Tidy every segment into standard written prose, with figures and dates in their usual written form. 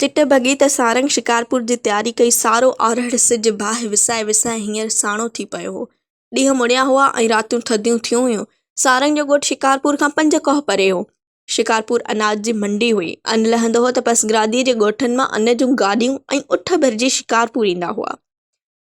चिट भॻी त सारंग शिकारपुर जी तयारी कई। सारो आरड़ सिज बाहि विसाए विसाए हींअर साणो थी पियो हो। ॾींहं मुड़िया हुआ ऐं रातियूं थधियूं थियूं हुयूं। सारंग जो ॻोठु शिकारपुर खां 5 कोह परे हो। शिकारपुर अनाज जी मंडी हुई। अन्न लहंदो हो त पसगरादीअ जे ॻोठनि मां अन्न जूं गाॾियूं ऐं उठ भरिजी शिकारपुर ईंदा हुआ।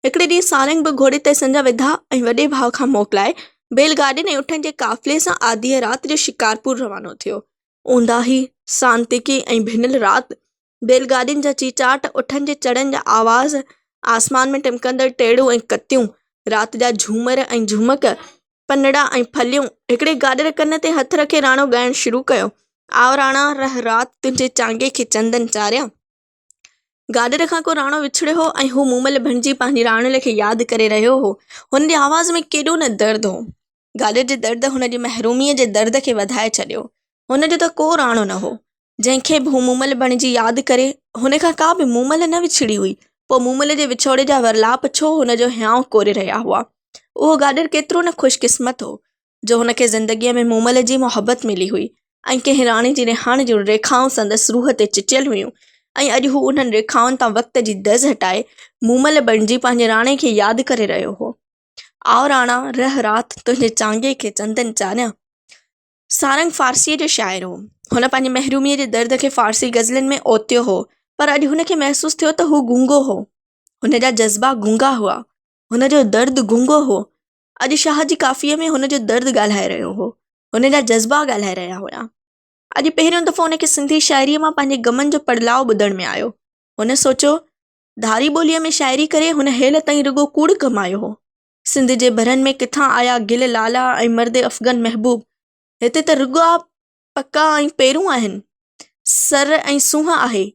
हिकिड़े ॾींहुं सारंग बि घोड़े ते संजा विधा ऐं वॾे भाउ खां मोकिलाए बैलगाॾियुनि ऐं उठनि जे काफ़िले सां आधीअ राति जो शिकारपुर रवानो थियो। ऊंदाही सांतिकी ऐं भिनिल राति, बैलगाॾियुनि जा चीचाट, उठनि जे चढ़नि जा आवाज़, आसमान में टिमकंदड़ टेड़ूं ऐं कतियूं, राति जा झूमर ऐं झुमक, पनड़ा ऐं फलियूं। हिकिड़े गाॾिड़ कन ते हथ रखे राणो ॻाइणु शुरू कयो। आव राणा रह राति तुंहिंजे चांगे खे चंदन चारिया। गाॾिड़ खां को राणो विछड़ियो हो ऐं हू मूमल बणिजी पंहिंजी राणीअ खे यादि करे रहियो हो। हुन जे आवाज़ में केॾो न दर्द हो। गाॾिड़ जे दर्द हुन जी महरूमीअ जे दर्द खे वधाए छॾियो। हुन जो त को राणो न हो जंहिंखे बि हू मूमल बणिजी यादि करे। हुन खां का बि मूमल न विछड़ी हुई। पोइ मूमल जे विछोड़े जा वरलाप छो हुन जो हियांउ कोरे रहिया हुआ। उहो गाॾिड़ केतिरो न ख़ुशकिस्मत हो जो हुनखे ज़िंदगीअ में मूमल जी मोहबत मिली हुई ऐं कंहिं राणी जी रिहाण जूं रेखाऊं संदसि रूह ते चिचियल हुयूं। ऐं अॼु हू उन्हनि रेखाउनि तां वक़्त जी दज़ हटाए मूमल बणिजी पंहिंजे राणे खे यादि करे रहियो हो। आव राणा रह राति तुंहिंजे चांगे खे चंदन चारिया। सारंग फारसीअ जो शाइर हो। हुन पंहिंजी महरूमीअ जे दर्द खे फारसी गज़लनि में ओतियो हो, पर अॼु हुनखे महसूसु थियो त हू गूंगो हो। हुन जा जज़्बा गूंगा हुआ। हुन जो दर्द गूंगो हो। अॼु शाह जी काफ़ीअ में हुन जो दर्द ॻाल्हाए रहियो हो। हुन जा जज़्बा ॻाल्हाए रहिया हुया। अॼु पहिरियों दफ़ो हुनखे सिंधी शाइरीअ मां पंहिंजे गमनि जो पड़लाउ ॿुधण में आयो। हुन सोचियो, धारी ॿोलीअ में शाइरी करे हुन हेल ताईं रुॻो कूड़ कमायो हो। सिंध जे भरनि में किथां आया गिल लाला ऐं मर्द अफ़ग़न महबूब। हिते त रुॻा पका ऐं पेरूं आहिनि। सर ऐं सूंहं आहे,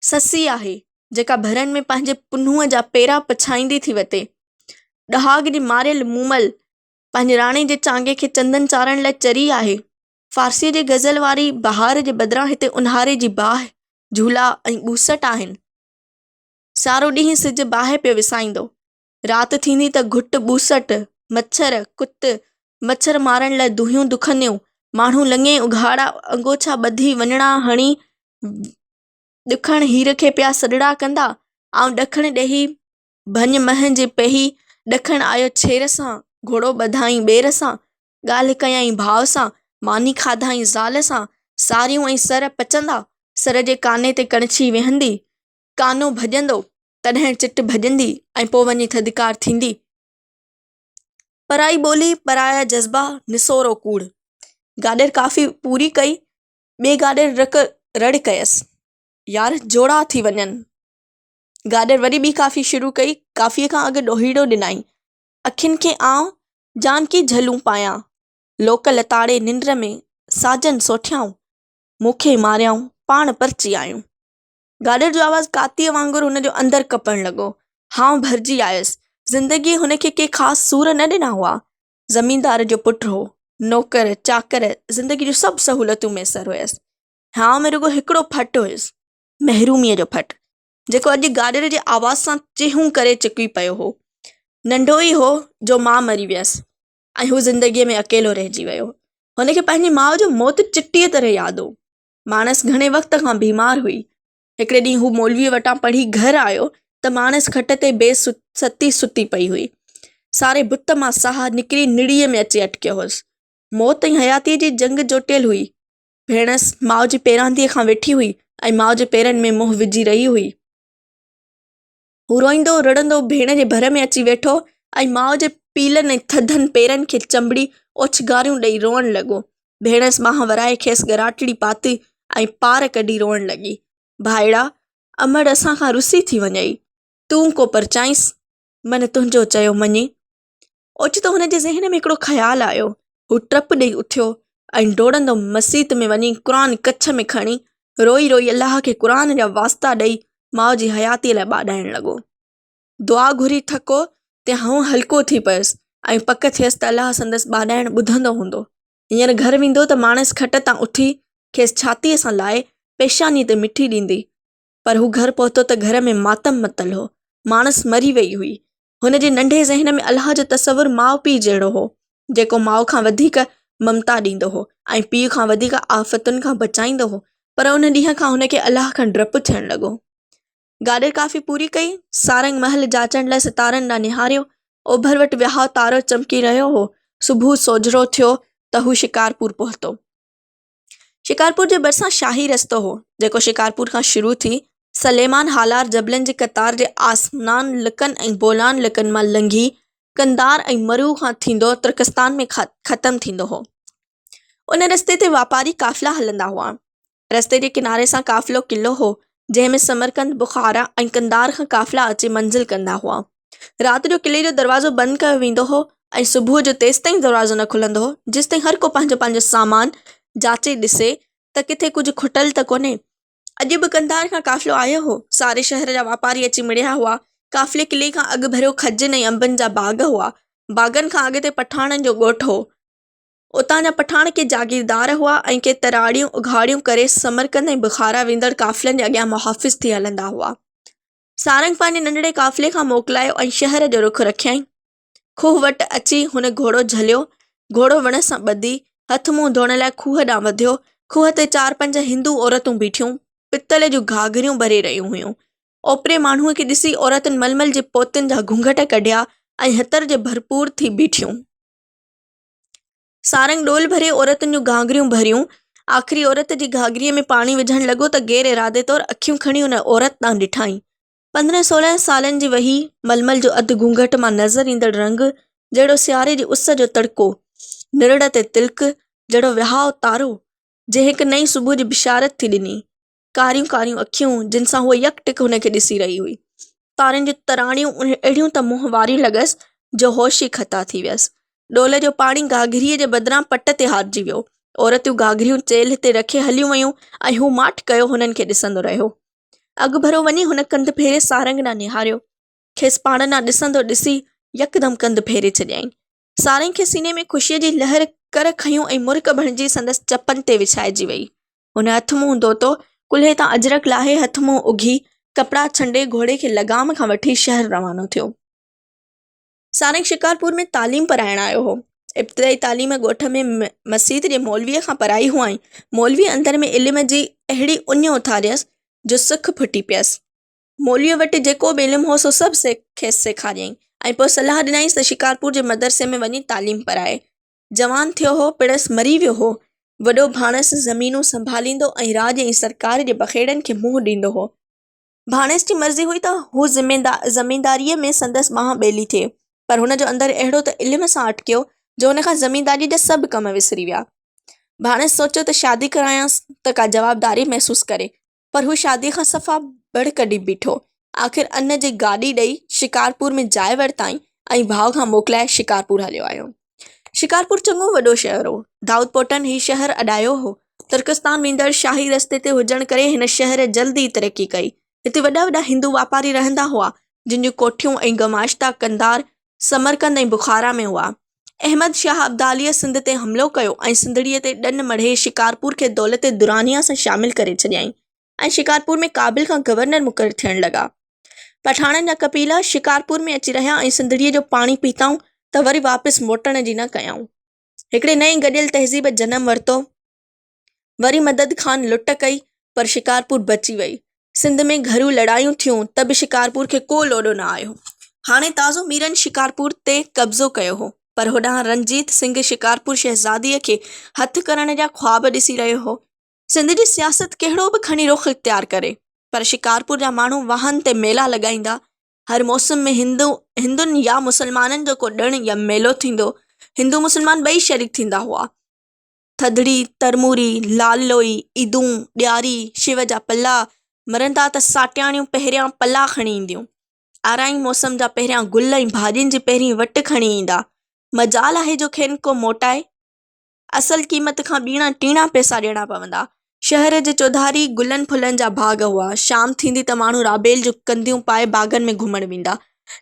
ससी आहे जेका भरनि में पंहिंजे पुन्हूअ जा पेरा पछाईंदी थी वते। ॾहाग जी मारियल मूमल पंहिंजे राणे जे चांगे खे चंदन चाढ़ण लाइ चरी आहे। फारसीअ जे गज़ल वारी बहार जे बदिरां हिते ऊन्हारे जी बाहि, झूला ऐं ॿूसट आहिनि। सारो ॾींहुं सिज बाहि पियो विसाईंदो। राति थींदी त घुट ॿूसट, मच्छर, कुत, मच्छर मारण लाइ दुहियूं दुखंदियूं। माण्हू लङे उघाड़ा अंगोछा ॿधी वञणा हणी ॾुखण हीर खे पिया सॾड़ा कंदा। ऐं ॾखण ॾेही भञ मह जे पेही ॾखण आयो छेर सां, घोड़ो ॿधाई ॿेर सां, ॻाल्हि कयई भाव सां, मानी खाधाई ज़ाल सां। सारियूं ऐं सर पचंदा, सर जे काने ते कणछी वेहंदी। कानो भॼंदो तॾहिं चिट भॼंदी ऐं पोइ वञी थधिकार थींदी। पराई ॿोली, पराया जज़्बा, निसोरो कूड़। गाॾिड़ काफ़ी पूरी कई। ॿिए गाॾिड़ रड़ कयसि, यार जोड़ा थी वञनि। गाॾिड़ वरी ॿी काफ़ी शुरू कई। काफ़ीअ खां अॻु ॾोहीड़ो ॾिनाई, अखियुनि खे आउं जानकी झलूं पायां, लोक लताड़े निंड में साजन सोठियाऊं, मूंखे मारियाऊं पाण परची आयूं। गाॾिड़ जो आवाज़ कातीअ वांगुरु हुन जो अंदरि कपण लॻो। हाउ भरिजी आयसि। ज़िंदगीअ हुनखे के ख़ासि सूर न ॾिना हुआ। ज़मींदार जो पुटु हो, नौकर चाकर, ज़िंदगी जूं सभु सहूलियतूं मैसर हुयसि। हाउ में रुॻो हिकिड़ो फटु हुयुसि, महरूमीअ जो फटु, जेको अॼु गाॾिड़ जे आवाज़ सां चिहूं करे चिकी पियो हो। नंढो ई हो जो माउ मरी वियसि ऐं हू ज़िंदगीअ में अकेलो रहिजी वियो। हुनखे पंहिंजी माउ जो मौत चिटीअ तरह यादि हो। माणस घणे वक़्त खां बीमार हुई। हिकिड़े ॾींहुं हू मौलवीअ वटां पढ़ी घर आयो त माणस खट ते बेसती सुती पई हुई। सारे बुत मां साह निकिरी निड़ीअ में अची अटकियो हुअसि। मौत ऐं हयातीअ जी जंग जोटियल हुई। भेणसि माउ जी पेरांदीअ खां वेठी हुई ऐं माउ जे पेरनि में मुंहुं विझी रही हुई। हू रोईंदो रड़ंदो भेण जे भर में अची वेठो ऐं माउ जे पीलनि ऐं थधनि पेरनि खे चंबड़ी ओछगारियूं ॾेई रोअण लॻो। भेणसि मां वराए खेसि ॻराटड़ी पाती ऐं पार कढी रोअण लॻी, भाईड़ा, अमड़ असां खां रुसी थी वञई, तूं को परचाईंसि, मन तुंहिंजो चयो मञे। ओचितो हुन जे ज़हन में हिकिड़ो ख़्यालु आयो। हू टप ॾेई उथियो ऐं डोड़ंदो मस्जिद में वञी क़ुरान कच्छ में खणी रोई रोई अलाह खे क़ुरान जा वास्ता ॾेई माउ जी हयातीअ लाइ ॿाॾाइण लॻो। दुआ घुरी थको ते हूं हल्को थी पियसि ऐं पक थियसि त अलाह संदसि ॿाॾाइण ॿुधंदो हूंदो। हींअर घर वेंदो त माणस खट तां उथी खेसि छातीअ सां लाहे पेशानी ते मिठी ॾींदी। पर हू घर पहुतो त घर में मातम मतल हो। माणस मरी वई हुई। हुन जे नंढे ज़हन में अलाह जो तसवुरु माउ पीउ जहिड़ो हो, जेको माउ खां वधीक ममता ॾींदो हो ऐं पीउ खां वधीक आफ़तुनि खां बचाईंदो हो। पर उन ॾींहं खां हुनखे अलाह खां डपु थियणु लॻो। गाॾी काफ़ी पूरी कई, सारंग महल जाचण लाइ सितारनि ॾांहुं निहारियो। ओभर वटि विहाउ तारो चमकी रहियो हो। सुबुह सोझरो थियो त हू शिकारपुर पहुतो। शिकारपुर जे भरिसां शाही रस्तो हो जेको शिकारपुर खां शुरू थी सलेमान हालार जबलनि जी क़तार जे आसमान लिकनि ऐं बोलान लिकनि मां लंघी कंदार ऐं मरू खां थींदो तुर्कस्तान में ख़तमु थींदो हो। उन रस्ते ते वापारी काफ़िला हलंदा हुआ। रस्ते जे किनारे सां काफ़िलो किलो हो जंहिंमें समरकंद, बुखारा ऐं कंदार खां काफ़िला अची मंज़िल कंदा हुआ। राति जो किले जो दरवाज़ो बंदि कयो वेंदो हो ऐं सुबुह जो तेसिताईं दरवाज़ो न खुलंदो हो जेसिताईं हर को पंहिंजो पंहिंजो सामान जाचे ॾिसे त किथे कुझु खुटल त कोन्हे। अॼु बि कंदार खां काफ़िलो आयो हो। सारे शहर जा वापारी अची मिड़िया हुआ। काफ़िले किले खां अॻु भरियो खजनि ऐं अंबनि जा बाग़ हुआ। बाग़नि खां अॻिते पठाणनि जो ॻोठु हो। उतां जा पठाण के जागीरदार हुआ ऐं के तराड़ियूं उघाड़ियूं करे समरकंद ऐं बुखारा वेंदड़ काफ़िलनि जे अॻियां मुहाफ़िज़ थी हलंदा हुआ। सारंग पंहिंजे नंढड़े काफ़िले खां मोकिलायो ऐं शहर जो रुख़ रखियईं। खूह वटि अची हुन घोड़ो झलियो। घोड़ो वण सां ॿधी हथ मुंहुं धोइण लाइ खूह ॾांहुं वधियो। खूह ते 4-5 हिंदू औरतूं बीठियूं पितल जूं घाघरियूं भरे रहियूं हुयूं। ओपरे माण्हूअ खे ॾिसी औरतुनि मलमल जे पोतनि जा घूंघट कढिया ऐं हतर जे भरपूर थी बीठियूं। सारंग डोल भरे औरतुनि जूं घाघरियूं भरियूं। आख़िरी औरत जी घाघरीअ में पाणी विझणु लॻो त गैर इरादे तौरु अखियूं खणी हुन औरत ॾांहुं ॾिठाई। 15-16 सालनि जी वही, मलमल जो अधु घूंघट मां नज़र ईंदड़ रंग जहिड़ो सियारे जी उस जो तड़को, निरड़ ते तिल्क जहिड़ो विहाउ तारो जंहिं हिकु नई सुबुह जी बिशारत थी ॾिनी। कारियूं कारियूं अखियूं जिन सां हूअ यकटिक हुनखे ॾिसी रही हुई। तारनि जूं तराणियूं अहिड़ियूं त मुंहुं वारियूं लॻसि जो होश ई ख़ता थी वियसि। डोल जो पाणी घाघरीअ जे बदिरां पट ते हारजी वियो। औरतूं घाघरियूं चेल्हि ते रखे हलियूं वयूं ऐं हू माठ कयो हुननि खे ॾिसंदो रहियो। अॻु भरो वञी हुन कंधु फेरे सारंग ॾांहुं निहारियो। खेसि पाण ॾांहुं ॾिसंदो ॾिसी यकदमि कंधु फेरे छॾियईं। सारंग खे सीने में ख़ुशीअ जी लहर कर खयूं ऐं मुर्क बणिजी संदसि चपनि ते विछाइजी वई। हुन हथ मुंहुं धोतो, कुल्हे तां अजरक लाहे हथ मुंहुं उघी कपिड़ा छंडे घोड़े खे लगाम खां वठी शहर रवानो थियो। सारंग शिकारपुर में तालीम पढ़ाइण आयो हो। इब्तिदाई तालीम ॻोठ में मसीद जे मौलवीअ खां पढ़ाई हुआईं। मौलवी अंदर में इल्म जी अहिड़ी उञ उथारियसि जो सिख फुटी पियसि। मौलवीअ वटि जेको बि इल्मु हो सो सभु खेसि सेखारियईं ऐं पोइ सलाह ॾिनईंसि त शिकारपुर जे मदरसे में वञी तालीम पढ़ाए। जवान थियो हो, पिणसि मरी वियो हो। वॾो भाणसि ज़मीनूं संभालींदो ऐं राज ऐं सरकार जे बखेड़नि खे मुंहुं ॾींदो हो। भाणेसि जी मर्ज़ी हुई त हू ज़मींदारीअ में संदसि बांह ॿेली थिए, पर हुनजो अंदरि अहिड़ो त इल्म सां अटकियो जो हुन खां ज़मींदारी जा सभु कम विसरी विया। भाणेसि सोचियो त शादी करायांसि त का जवाबदारी महसूसु करे, पर हू शादीअ खां सफ़ा बड़ कढी बीठो। आख़िर अन्न जी गाॾी ॾेई शिकारपुर में जाइ वरिताईं ऐं भाउ खां मोकिलाए शिकारपुर हलियो आयो। शिकारपुर चङो वॾो शहर हो। दाऊद पोटनि हीउ शहर अॾायो हो। तुर्कस्तान वेंदड़ शाही रस्ते ते हुजण करे हिन शहर जल्दी तरक़ी कई। हिते वॾा वॾा हिंदू वापारी रहंदा हुआ जिन जूं कोठियूं ऐं गमाश्ता कंदार, समरकंद ऐं बुखारा में हुआ। अहमद शाह अब्दालीअ सिंध ते हमिलो कयो ऐं सिंधड़ीअ ते ॾन मढ़े शिकारपुर खे दौलत दुरानिया सां शामिल करे छॾियईं ऐं शिकारपुर में काबिल खां गवर्नर मुक़ररु थियण लॻा। पठाणनि जा कबीला शिकारपुर में अची रहिया ऐं सिंधड़ीअ जो पाणी पीताऊं त वरी वापसि मोटण जी न कयाऊं। हिकिड़े नई गॾियल तहज़ीब जनम वरितो। वरी मदद ख़ान लुट कई, पर शिकारपुर बची वई। सिंध में घरू लड़ायूं थियूं त बि शिकारपुर खे को लोॾो न आयो। हाणे ताज़ो मीरनि शिकारपुर ते कब्ज़ो कयो हो, पर होॾां रणजीत सिंह शिकारपुर शहज़ादीअ खे हथु करण जा ख़्वाब ॾिसी रहियो हो। सिंध जी सियासत कहिड़ो बि खणी रुख़ इख़्तियार करे, पर शिकारपुर जा माण्हू वाहन ते मेला लॻाईंदा। हर मौसम में हिंदुनि या मुसलमाननि जो को ॾिणु या मेलो थींदो। हिंदू मुसलमान ॿई शरीक थींदा हुआ। थधिड़ी, तरमूरी, लाल लोई, ईदूं, ॾियारी, शिव जा पल्ला मरंदा त साटियाणियूं पहिरियां पल्ला खणी ईंदियूं। आराई मौसम जा पहिरियां गुल ऐं भाॼियुनि जी पहिरीं वटि खणी ईंदा। मजाल आहे जो खेनि को मोटाए। असल क़ीमत खां ॿीणा टीणा पैसा ॾियणा पवंदा। शहर जे चौधारी गुलनि फुलनि जा बाग़ हुआ। शाम थींदी त माण्हू राबेल जूं कंदियूं पाए बाग़नि में घुमण वेंदा।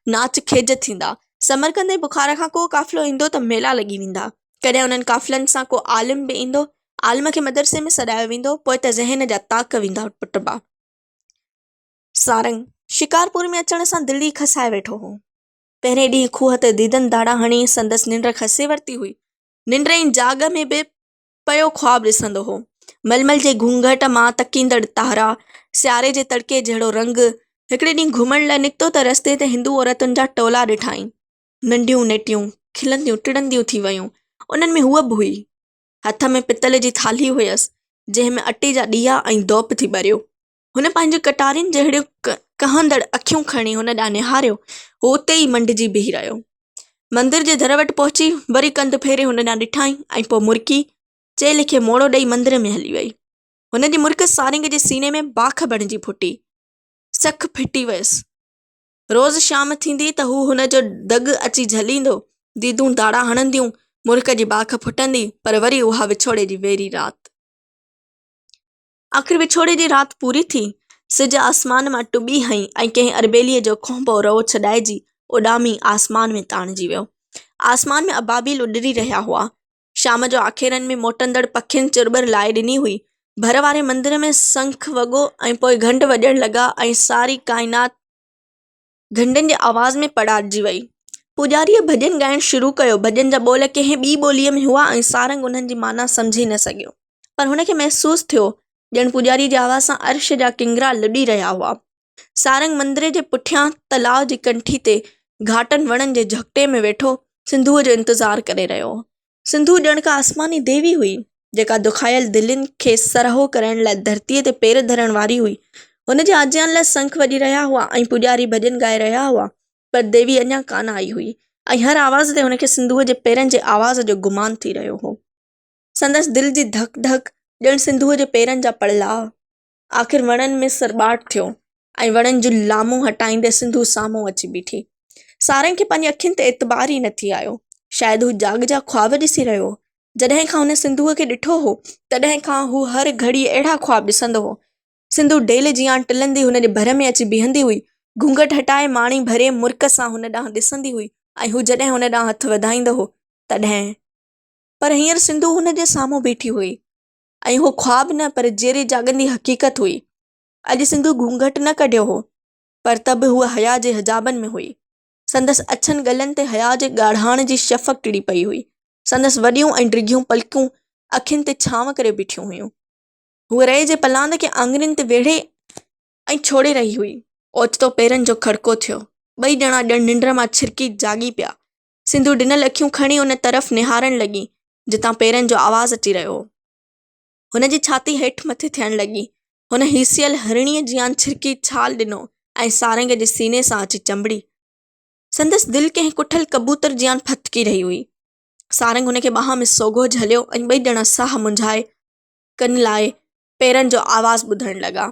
नाच खेज थींदा। समरकंद ऐं बुखारा खां को काफ़िलो ईंदो त मेला लॻी वेंदा। कॾहिं उन्हनि काफ़िलनि सां को आलिम बि ईंदो। आलिम खे मदरसे में सॾायो वेंदो, पोइ त ज़हन जा ताक़ वेंदा पुटबा। सारंग शिकारपुर में अचण सां दिल्ली खसाए वेठो हो। पहिरें ॾींहुं खूह ते दीदन दाड़ा हणी संदसि निंड खसे वरिती हुई। निंड जी जाग में बि पयो ख़्वाब ॾिसंदो हो। मलमल जे घूंघट मां तकींदड़ तारा, सियारे जे तड़के जहिड़ो रंग। हिकिड़े ॾींहुं घुमण लाइ निकितो त रस्ते ते हिंदू औरतुनि जा टोला ॾिठाई, नंढियूं नेटियूं, खिलंदियूं टिड़ंदियूं थी वयूं। उन्हनि में हूअ बि हुई। हथ में पितल जी थाल्ही हुयसि, जंहिं में अटे जा ॾीया ऐं धोप थी भरियो। हुन पंहिंजी कटारियुनि जहिड़ियूं कहंदड़ अखियूं खणी हुन ॾांहुं निहारियो। हू उते ई मंडिजी बीही रहियो। मंदिर जे दर वटि पहुची वरी कंध फेरे हुन ॾांहुं ॾिठाई ऐं पोइ मुरकी चए लिखे मोड़ो ॾेई मंदिर में हली वई। हुन जी मुर्क सारंग जे सीने में बाख बणिजी फुटी, सख फिटी वियसि। रोज़ शाम थींदी त हू हुनजो दग अची झलींदो, दीदूं दाड़ा हणंदियूं, मुर्क जी बाख फुटंदी, पर वरी उहा विछोड़े जी वेरी राति। आख़िर विछोड़े जी राति पूरी थी। सिज आसमान मां टुॿी हई ऐं कंहिं अरबेलीअ जो खोंबो रओ छॾाइजी उॾामी आसमान में ताणिजी वियो। आसमान में अबाबील उॾरी रहिया हुआ। शाम जो आखेरनि में मोटंदड़ पखियुनि चिरबर लाए ॾिनी हुई। भर वारे मंदिर में शंख वॻो ऐं पोइ घंट वॼण लॻा ऐं सारी काइनात घंटनि जे आवाज़ में पड़ाइजी वई। पुॼारीअ भॼन ॻाइणु शुरू कयो। भॼन जा ॿोल कंहिं ॿी ॿोलीअ में हुआ ऐं सारंग उन्हनि जी माना सम्झी न सघियो, पर हुनखे महसूसु थियो ॼण पुॼारी जी आवाज़ सां अर्श जा किंगरा लुॾी रहिया हुआ। सारंग मंदिर जे पुठियां तलाउ जी कंठी ते घाटनि वणनि जे झकटे में वेठो सिंधूअ जो इंतज़ारु करे रहियो हो। सिंधू ॼण का आसमानी देवी हुई, जेका दुखायल दिलनि खे सरहो करण लाइ धरतीअ ते पेर धरण वारी हुई। हुन जे आज्ञान लाइ शंख वॼी रहिया हुआ ऐं पुॼारी भॼन ॻाए रहिया हुआ, पर देवी अञा कान आई हुई ऐं हर आवाज़ ते हुनखे सिंधूअ जे पेरनि जे आवाज़ जो गुमान थी रहियो हो। संदसि दिलि जी धक धक ॼण सिंधूअ जे पेरनि जा पड़लाउ। आख़िर वणनि में सरॿाट थियो ऐं वणनि जूं लामूं हटाईंदे सिंधू साम्हूं अची बीठी। सारंग खे पंहिंजी अखियुनि ते एतबार ई न थी आयो। शायदि हू जाग जा ख्वाब ॾिसी रहियो हो। जॾहिं खां हुन सिंधूअ खे ॾिठो हो, तॾहिं खां हू हर घड़ी अहिड़ा ख्वाब ॾिसंदो हो। सिंधू डेल जियां टिलंदी हुन जे भर में अची बीहंदी हुई, घूंघट हटाए माणी भरे मुर्क सां हुन ॾांहुं ॾिसंदी हुई ऐं हू जॾहिं हुन ॾांहुं हथ वधाईंदो हो तॾहिं। पर हींअर सिंधू हुन जे साम्हूं बीठी हुई ऐं उहो ख्वाब न, पर जेरे जाॻंदी हक़ीक़त हुई। अॼु सिंधू घूंघट न कढियो हो, पर त बि हूअ हया जे हिजाबनि में हुई। संदसि अछनि गलनि ते हया जे ॻाढ़ाण जी शफ़क़ टिड़ी पई हुई। संदसि वॾियूं ऐं डिघियूं पलकूं अखियुनि ते छांव करे बीठियूं हुयूं। हूअ रए जे पलांद खे आङुरियुनि ते वेढ़े ऐं छोड़े रही हुई। ओचितो पेरनि जो खड़को थियो। ॿई ॼणा ॼण निंड मां छिरकी जागी पिया। सिंधू ॾिनल अखियूं खणी उन तरफ़ निहारण लॻी जितां पेरनि जो आवाज़ अची रहियो हो। हुनजी छाती हेठि मथे थियण लॻी। हुन हीसियल हरिणीअ जियां छिरकी छाल ॾिनो ऐं सारंग जे सीने सां अची चंबड़ी। संदसि दिलि कंहिं कुठल कबूतर जियां फतकी रही हुई। सारंग हुनखे ॿाह में सोघो झलियो ऐं ॿई ॼणा साह मुंझाए कन लाए पेरनि जो आवाज़ ॿुधण लॻा।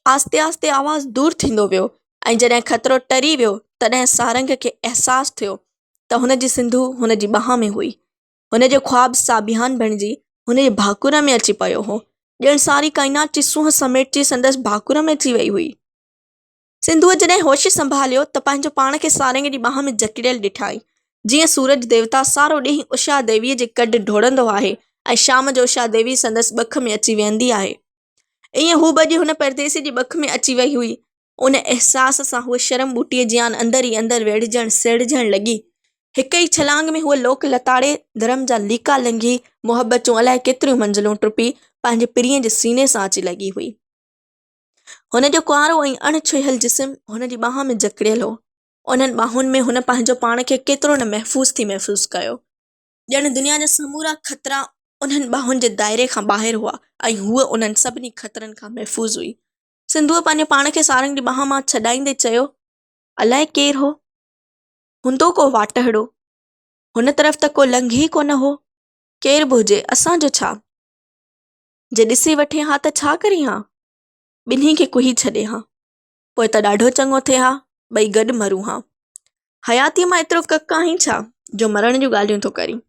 आस्ते आस्ते आवाज़ दूर थींदो वियो ऐं जॾहिं ख़तरो टरी वियो, तॾहिं सारंग खे अहसासु थियो त हुनजी सिंधू हुनजी ॿाह में हुई। हुनजो ख्वाबु साबिहान बणिजी हुनजे भाकुर में अची पियो हो, ॼण सारी काइनात जी सूंहं समेटिजी संदसि भाकुर में अची वई हुई। सिंधूअ जॾहिं होश संभालियो त पंहिंजो पाण खे सारंग जी ॿाह में जकड़ियल ॾिठाई, जीअं सूरज देवता सारो ॾींहुं उषा देवीअ जे कॾ ढोड़ंदो आहे ऐं शाम जो उषा देवी संदसि ॿख में अची वेहंदी आहे। ईअं हू बि हुन परदेसी जी ॿख में अची वई हुई। उन अहसास सां हूअ शर्म ॿूटीअ जियां अंदरि ई अंदरि वेढ़जण सेड़जण लॻी। हिक ई छलांग में हूअ लोक लताड़े धर्म जा लीका लंघी मोहबतूं अलाए केतिरियूं मंज़िलूं टुपी पंहिंजे प्रिय जे सीने सां अची लॻी हुई। हुनजो कुंवारो ऐं अणछुहियल जिस्म हुनजी ॿाह में जकड़ियल हो। उन्हनि ॿाहुनि में हुन पंहिंजो पाण खे केतिरो न महफ़ूज़ कयो, ॼण दुनिया जा समूरा ख़तरा उन्हनि ॿाहुनि जे दाइरे खां ॿाहिरि हुआ ऐं हूअ उन्हनि सभिनी ख़तरनि खां महफ़ूज़ हुई। सिंधूअ पंहिंजे पाण खे सारंग जी ॿाह मां छॾाईंदे चयो, अलाए केरु हो? हूंदो को वाटहड़ो। हुन तरफ़ त को लंघी कोन हो। केरु बि हुजे, असांजो छा? जे ॾिसी वठे हा त छा करी हा? ॿिन्ही खे कुही छॾे हा, पोइ त ॾाढो चङो थिए हा, ॿई गॾु मरूं हा। हयातीअ मां एतिरो कक आहीं छा जो मरण जूं ॻाल्हियूं थो करीं?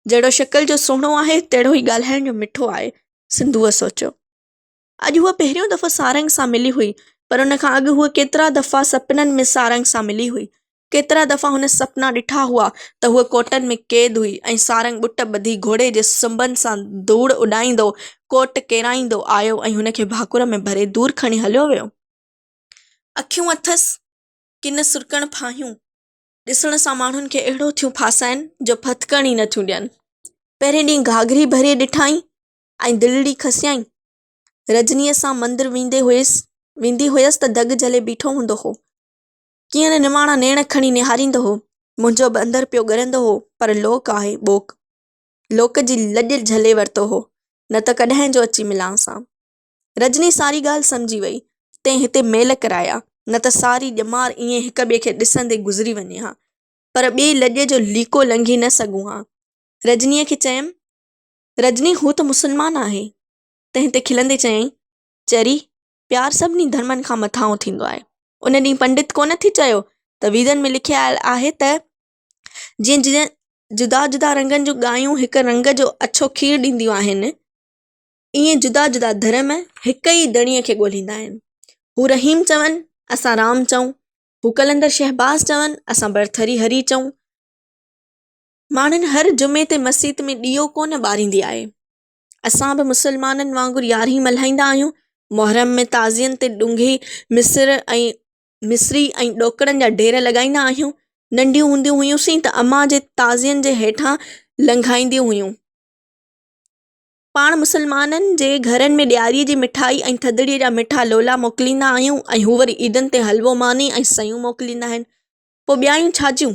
जहिड़ो शिकल जो सुहिणो आहे, तहिड़ो ई ॻाल्हाइण जो मिठो आहे, सिंधूअ सोचियो। अॼु हूअ पहिरियों दफ़ो सारंग सां मिली हुई, पर उन खां अॻु हूअ केतिरा दफ़ा सपननि में सारंग सां मिली हुई। केतिरा दफ़ा हुन सपना ॾिठा हुआ त हूअ कोटनि में क़ैद हुई ऐं सारंग ॿुट ॿधी घोड़े जे सुंभनि सां धूड़ उॾाईंदो कोट केराईंदो आयो ऐं हुनखे भाकुर में भरे दूर खणी हलियो वियो। अखियूं अथसि किन सुरकण फाहियूं, ॾिसण सां माण्हुनि खे अहिड़ो थियूं फासाइनि जो फथकण ई नथियूं ॾियनि। पहिरें ॾींहुं घाघरी भरे ॾिठाई ऐं दिलड़ी खसियाईं। रजनीअ सां मंदिर वेंदी हुयसि त दग जले बीठो हूंदो हो। कीअं न निमाणा नेण खणी निहारींदो हो। मुंहिंजो बि अंदरि पियो ॻरंदो हो, पर लोक आहे ॿोक। लोक जी लॼ झले वरितो हो, न त कॾहिं जो अची मिलां सां। रजनी सारी ॻाल्हि सम्झी वई। तंहिं हिते मेल कराया, न त सारी ॼमार ईअं हिक ॿिए खे ॾिसंदे गुज़री वञे हा, पर ॿिए लॼ जो लीको लंघी न सघूं हा। रजनीअ खे चयमि, रजनी हू त मुस्लमान आहे। तंहिं ते खिलंदे चयईं, चरी प्यार सभिनी धर्मनि खां मथां थींदो आहे। उन ॾींहुं पंडित कोन थी चयो त वेदनि में लिखियल आहे त जीअं जीअं जुदा जुदा रंगनि जूं गायूं हिक रंग जो अछो खीरु ॾींदियूं आहिनि, ईअं जुदा जुदा धर्म हिक ई दणीअ खे ॻोल्हींदा आहिनि। हू रहीम चवनि, असां राम चऊं। हू कलंदर शहबाज़ चवनि, असां भरथरी हरी चऊं। माण्हुनि हर जुमे ते मस्जिद में ॾीओ कोन ॿारींदी आहे। असां बि मुस्लमाननि वांगुरु यारहीं मल्हाईंदा आहियूं। मुहर्रम में ताज़ियनि ते ॾुंघी मिस्री ऐं ॾोकड़नि जा ढेर लॻाईंदा आहियूं। नंढियूं हूंदियूं हुयूंसीं त अम्मा जे ताज़ियनि जे हेठां लंघाईंदियूं हुयूं। पाण मुस्लमाननि जे घरनि में ॾियारीअ जी मिठाई ऐं थधिड़ीअ जा मिठा लोला मोकिलींदा आहियूं, ऐं हू वरी ईदनि ते हलवो मानी ऐं सयूं मोकिलींदा आहिनि। पोइ ॿियायूं छाजियूं?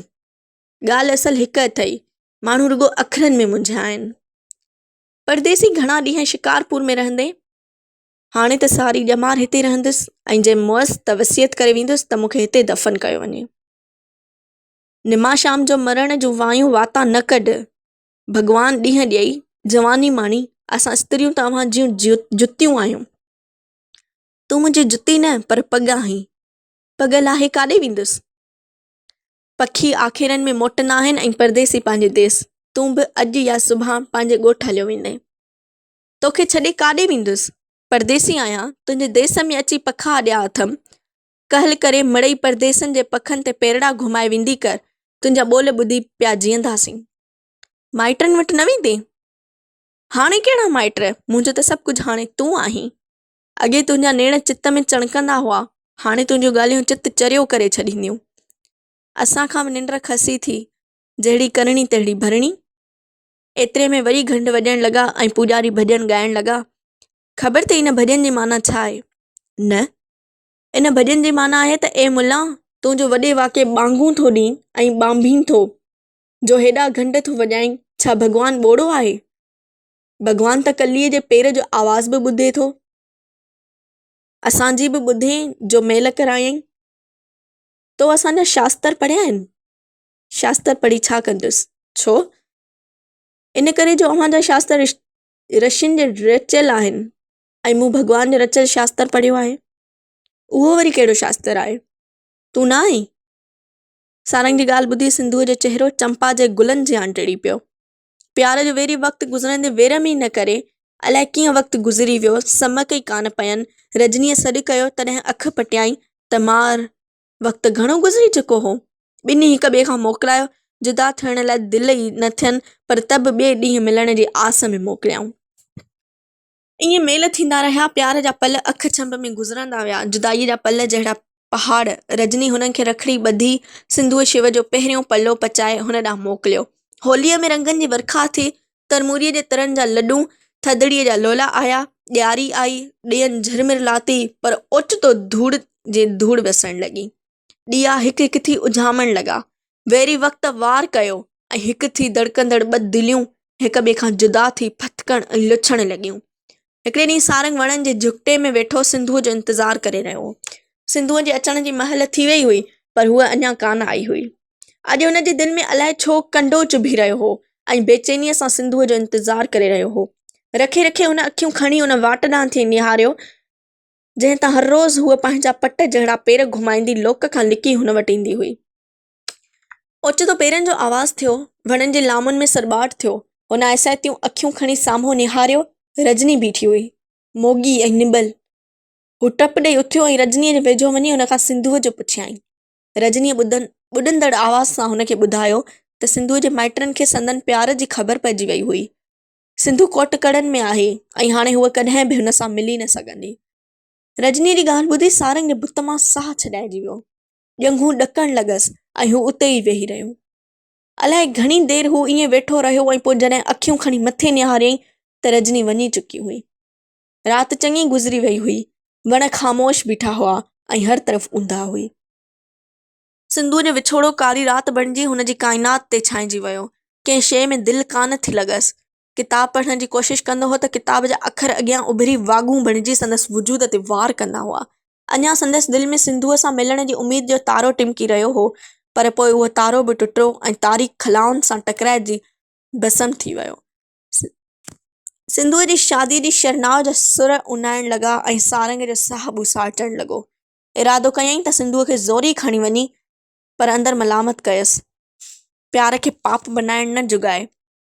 ॻाल्हि असल हिकु अथई, माण्हू रुॻो अखरनि में मुंझिया आहिनि। परदेसी घणा ॾींहं शिकारपुर में रहंदे। हाणे त सारी ॼमार हिते रहंदुसि, ऐं जे मुअसि त वसियत करे वेंदुसि त मूंखे हिते दफ़न कयो वञे। निमाशाम जो मरण जूं वायूं वाता न कढ। भॻवान ॾींहं ॾेई जवानी माणी, असां स्त्रियूं तव्हां जूं जुतियूं आहियूं। तूं मुंहिंजी जुती न पर पॻ आहीं। पॻ लाहे काॾे वेंदुसि? पखी आख़िरनि में मोटंदा आहिनि ऐं परदेसी पंहिंजे देस। तूं बि अॼु या सुभाणे पंहिंजे ॻोठ हलियो वेंदे। तोखे छॾे काॾे वेंदुसि? परदेसी आहियां, तुंहिंजे देस में अची पखा ॾिया अथमि। कहल करे मिड़ई परदेसनि जे पखनि ते पेरड़ा घुमाए वेंदी कर, तुंहिंजा ॿोल ॿुधी पिया जीअंदासीं। माइटनि वटि न वेंदे? हाणे कहिड़ा माइट? मुंहिंजो त सभु कुझु हाणे तूं आहीं। अॻे तुंहिंजा नेण चित में चणकंदा हुआ, हाणे तुंहिंजूं ॻाल्हियूं चित चरियो करे छॾींदियूं। असांखां बि निंड खसी थी, जहिड़ी करणी तहिड़ी भरणी। एतिरे में वरी घंट वॼण लॻा ऐं पुॼारी भॼन ॻाइण लॻा। ख़बर अथई इन भॼन जी माना छा आहे? न, इन भॼन जी माना आहे त ए मुला, तुंहिंजो वॾे वाके ॿांगूं थो ॾीं ऐं ॿांभीं थो, जो हेॾा घंट थो वॼाईं, छा भॻवानु ॿोड़ो आहे? भॻवान त कलीअ जे पेर जो आवाज़ बि ॿुधे थो। असांजी बि ॿुधे जो मेल करायईं। तो असांजा शास्त्र पढ़िया आहिनि? शास्त्र पढ़ी छा कंदुसि? छो? इन करे जो अव्हांजा शास्त्र ऋषियुनि जे रचियल आहिनि, ऐं मूं भॻवान जो रचियल शास्त्र पढ़ियो आहे। उहो वरी कहिड़ो शास्त्र आहे? तूं न आहीं? सारंग जी ॻाल्हि ॿुधी सिंधूअ जो चहिरो चंपा जे गुलनि जियां टिड़ी पियो। प्यार जो वेरी वक़्तु गुज़रंदे वेर में ई न करे अलाए कीअं वक़्तु गुज़री वियो, समक ई कान पयनि। रजनीअ सॾु कयो तॾहिं अखि पटियाई त मार वक़्तु घणो गुज़री चुको हो। ॿिन्ही हिक ॿिए खां मोकिलायो, जुदा थियण लाइ दिलि ई न थियनि, पर त बि ॿिए ॾींहुं मिलण जी आस में मोकिलियाऊं। ईअं मेल थींदा रहिया। प्यार जा पल अख छंभ में गुज़रंदा विया, जुदाईअ जा पल जहिड़ा पहाड़। रजनी हुननि खे रखड़ी ॿधी सिंधूअ शिव जो पहिरियों पल्लो पचाए हुन ॾांहुं मोकिलियो। होलीअ में रंगनि जी वर्खा थी। तरमूरीअ जे तरनि जा लॾूं, थधिड़ीअ जा लोला आया। ॾियारी आई, ॾींहंनि झिरमिर लाती, पर ओचितो धूड़ जे धूड़ वसण लॻी। ॾीआ हिकु हिकु थी उझामण लॻा। वेरी वक़्तु वार कयो ऐं हिकु थी धड़कंदड़ ॿ दिलियूं हिक ॿिए खां जुदा थी फथकण ऐं लुछण लॻियूं। हिकिड़े ॾींहुं सारंग वणनि जे झुगिटे में वेठो सिंधूअ जो इंतज़ारु करे रहियो हो। सिंधूअ जे अचण जी महल थी वई हुई, पर हूअ अञा कान आई हुई। अॼु हुनजे दिलि में अलाए छो कंडो चुभी रहियो हो ऐं बेचैनीअ सां सिंधूअ जो इंतज़ारु करे रहियो हो। रखे रखे हुन अखियूं खणी हुन वाट ॾांहुं थी निहारियो, जंहिं तां हर रोज़ हूअ पंहिंजा पट जहिड़ा पेर घुमाईंदी लोक खां लिकी हुन वटि ईंदी हुई। ओचितो पेरनि जो आवाज़ थियो, वणनि जे लामुनि में सरॿाट थियो। हुन ऐसातियूं अखियूं खणी साम्हूं निहारियो। रजनी बीठी हुई, मोगी ऐं निबल। हू टप ॾेई उथियो ऐं रजनीअ जे वेझो वञी हुन खां सिंधूअ जो पुछियाईं। रजनीअ ॿुॾंदड़ आवाज़ सां हुनखे ॿुधायो त सिंधूअ जे माइटनि खे संदन प्यार जी ख़बर पइजी वई हुई। सिंधू कोट कड़नि में आहे ऐं हाणे हूअ कॾहिं बि हुन सां मिली न सघंदी। रजनीअ जी ॻाल्हि ॿुधी सारंग जे बुत मां साह छॾाइजी वियो। ॼंघूं ॾकण लॻसि ऐं हू उते ई वेही रहियो। अलाए घणी देरि हू ईअं वेठो रहियो ऐं पोइ जॾहिं अखियूं खणी मथे निहारियईं त रजनी वञी चुकी हुई। राति चङी गुज़री वई हुई। वण ख़ामोश बीठा हुआ ऐं हर तरफ़ ऊंधा हुई। सिंधूअ जो विछोड़ो कारी राति बणिजी हुनजी काइनात ते छांइजी वियो। कंहिं शइ में दिलि कान थी लॻसि। किताब पढ़ण जी कोशिशि कंदो हो त किताब जा अखर अॻियां उभिरी वाॻूं बणिजी संदसि वजूद ते वार कंदा हुआ। अञा संदसि दिलि में सिंधूअ सां मिलण जी उमेद जो तारो टिमकी रहियो हो, पर पोइ उहो तारो बि टुटो ऐं तारीख़ खलाउनि सां टकराइजी भस्म थी वियो। सिंधूअ जी शादीअ जी शरनाव जा सुर उनाइण लॻा ऐं सारंग जो साह ॿुसा अचण लॻो। इरादो कयईं त सिंधूअ खे ज़ोरी खणी वञी, पर अंदरि मलामत कयसि। प्यार खे पाप बनाइण न जुगाए।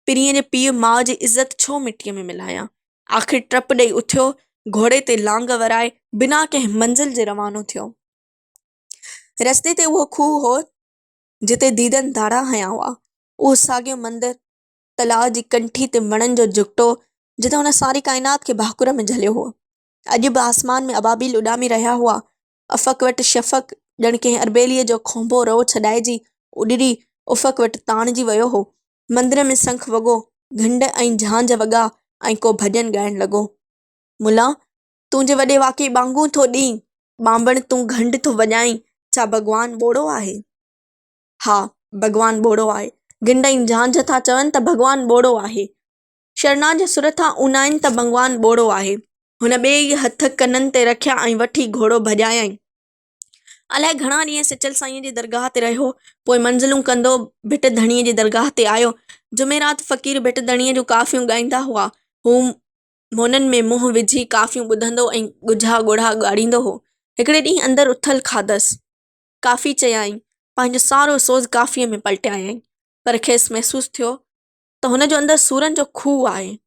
पिरीअ जे पीउ माउ जी इज़त छो मिटीअ में मिलायां। आख़िर ट्रप ॾेई उथियो, घोड़े ते लांग वराए बिना कंहिं मंज़िल जे रवानो थियो। रस्ते ते उहो खूह हो जिते दीदनि दाड़ा हया हुआ। उहो साॻियो मंदिर, तलाउ जी कंठी ते वणनि जो झुगिटो जिते हुन सारी काइनात खे भाकुर में झलियो हो। अॼु बि आसमान में अबाबील उॾामी रहिया हुआ। अफ़क़ वटि शफ़क़ ॼण कंहिं अरबेलीअ जो खोंबो रओ छॾाइजी उॾरी उफ़क़ वटि ताणिजी वियो हो। मंदिर में शंख वॻो, घंड ऐं झांझ वॻा ऐं को भॼन ॻाइण लॻो। मुला, तूं जे वॾे वाक़ई ॿांगूं थो ॾीं, ॿांभण तूं घंड थो वॼाईं, छा भॻवानु ॿोड़ो आहे? हा, भॻवानु ॿोड़ो आहे। घिंड ऐं झांझ था चवनि त भॻवानु ॿोड़ो आहे। शरना जे सुर था उनाइनि त भॻवानु ॿोड़ो आहे। हुन ॿिए हथ कननि ते रखिया ऐं वठी घोड़ो भॼायईं। अलाए घणा ॾींहं सिचल साईंअ जी दरगाह ते रहियो, पोइ मंज़िलूं कंदो भिट धणीअ जी दरगाह ते आयो। जुमेरात फ़क़ीर भिट धणीअ जूं काफ़ियूं ॻाईंदा हुआ। हू मोननि में मुंहुं विझी काफ़ियूं ॿुधंदो ऐं ॻुझा ॻोढ़ा ॻाड़ींदो हो। हिकिड़े ॾींहुं अंदरि उथल खाधसि। काफ़ी चयाईं, पंहिंजो सारो सोज़ काफ़ीअ में पलटायईं, पर खेसि महसूसु थियो त हुनजो अंदरि सूरनि जो खूह आहे।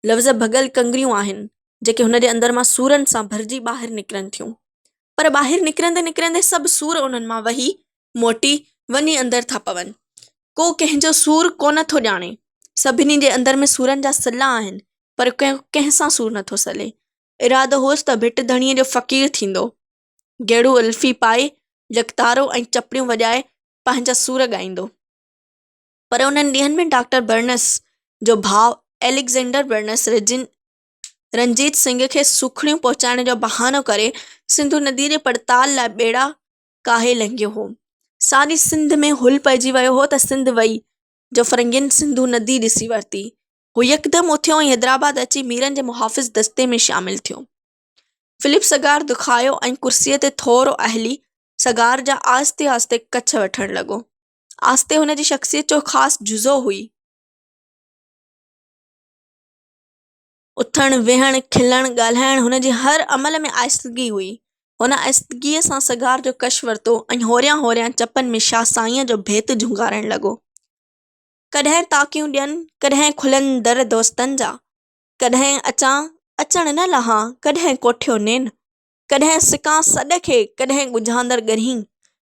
लफ़्ज़ भॻल कंगरियूं आहिनि जेके हुनजे अंदरि मां सूरनि सां भरिजी ॿाहिरि निकिरनि थियूं। पर ॿाहिरि निकिरंदे निकिरंदे सभु सूर उन्हनि मां वही मोटी वञी अंदरि था पवनि। को कंहिंजो सूर कोन थो ॼाणे। सभिनी जे अंदरि में सूरनि जा सिला आहिनि, पर कंहिंसां सूर नथो सले। इरादो होसि त भिट धणीअ जो फ़क़ीर थींदो, गेड़ू अल्फ़ी पाए, जगतारो ऐं चपड़ियूं वॼाए पंहिंजा सूर ॻाईंदो। पर उन्हनि ॾींहंनि में डॉक्टर बर्नस जो भाउ एलेक्जेंडर बर्नस रंजीत सिंह खे सुखड़ियूं पहुचाइण जो बहानो करे सिंधु नदीअ जे पड़ताल लाइ ॿेड़ा काहे लंघियो हो। सारी सिंध में हुल पइजी वियो हो त सिंध वई जो फ़रंगियुनि सिंधु नदी ॾिसी वरिती। हू यकदमि उथियो ऐं हैदराबाद अची मीरनि जे मुहाफ़िज़ दस्ते में शामिल थियो। फ़िलिप सगार दुखायो ऐं कुर्सीअ ते थोरो अहली सगार जा आस्ते आस्ते कछ वठण लॻो। आस्ते हुनजी शख़्सियत जो ख़ासि जुज़ो हुई। उथण वेहण खिलण ॻाल्हाइण हुनजे हर अमल में आहिस्तगी हुई। हुन आहिस्तगीअ सां सगार जो कश वरितो ऐं होरियां होरियां चपनि में शाह साईंअ जो भेत झुंगारण लॻो। कॾहिं ताकियूं ॾियनि, कॾहिं खुलनि दर दोस्तनि जा, कॾहिं अचां अचण न लहां, कॾहिं कोठियो नेन, कॾहिं सिकां सॾ खे, कॾहिं ॻुझांदड़ ॻरीं,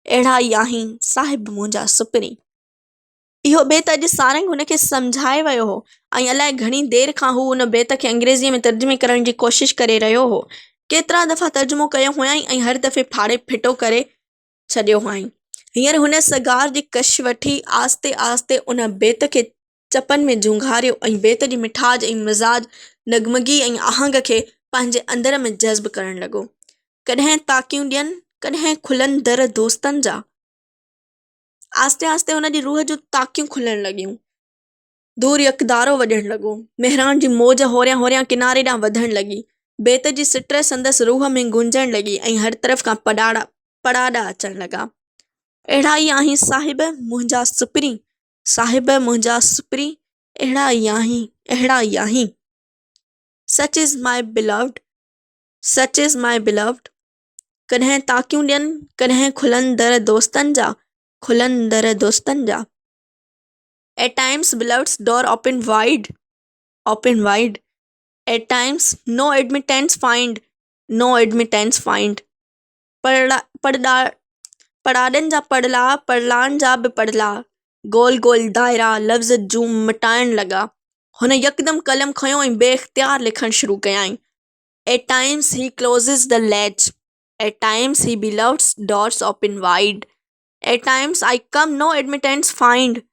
अहिड़ा ई आहीं साहिब मुंहिंजा सुपिरी। इहो बेत अॼु सारंग हुनखे सम्झाए वियो हो ऐं अलाए घणी देरि खां हू उन बेत खे अंग्रेज़ीअ में तर्जुमे करण जी कोशिशि करे रहियो हो। केतिरा दफ़ा तर्जुमो कयो हुआईं ऐं हर दफ़े फाड़े फिटो करे छॾियो हुआईं। हींअर हुन सगार जी कश वठी आस्ते आस्ते उन बेत खे चपनि में झुंघारियो ऐं बेत जी मिठास ऐं मिज़ाज, नगमगी ऐं आहंग खे पंहिंजे अंदर में जज़्ब करण लॻो। कॾहिं ताकियूं ॾियनि, कॾहिं खुलनि दर दोस्तनि जा। आस्ते आस्ते हुनजी रूह जूं ताकियूं खुलण लॻियूं। दूर यकदारो वॼण लॻो। मेहरान जी मौज होरियां होरियां किनारे ॾांहुं वधण लॻी। बेत जी सिट संदसि रूह में गूंजण लॻी ऐं हर तरफ़ खां पड़ाड़ा अचण लॻा। अहिड़ा ई आहीं साहिब मुंहिंजा सुपिरी, साहिब मुंहिंजा सुपिरी, अहिड़ा ई आहीं, अहिड़ा ई आहीं। Such is my beloved, such is my beloved. कॾहिं ताकियूं ॾियनि, कॾहिं खुलनि दर दोस्तनि जा, खुलनि दर दोस्तनि जा। At times beloved's door open wide, open wide. At times no admittance find, no admittance find. पड़ाड़नि जा पड़ला, पड़लान जा बि पड़ला, गोल गोल दायरा लफ़्ज़ जूं मिटाइण लॻा। हुन यकदमि कलम खयो ऐं बेइख़्तियार लिखणु शुरू कयाईं। At times he closes the latch, at times he beloved's doors open wide. At times I come no admittance find,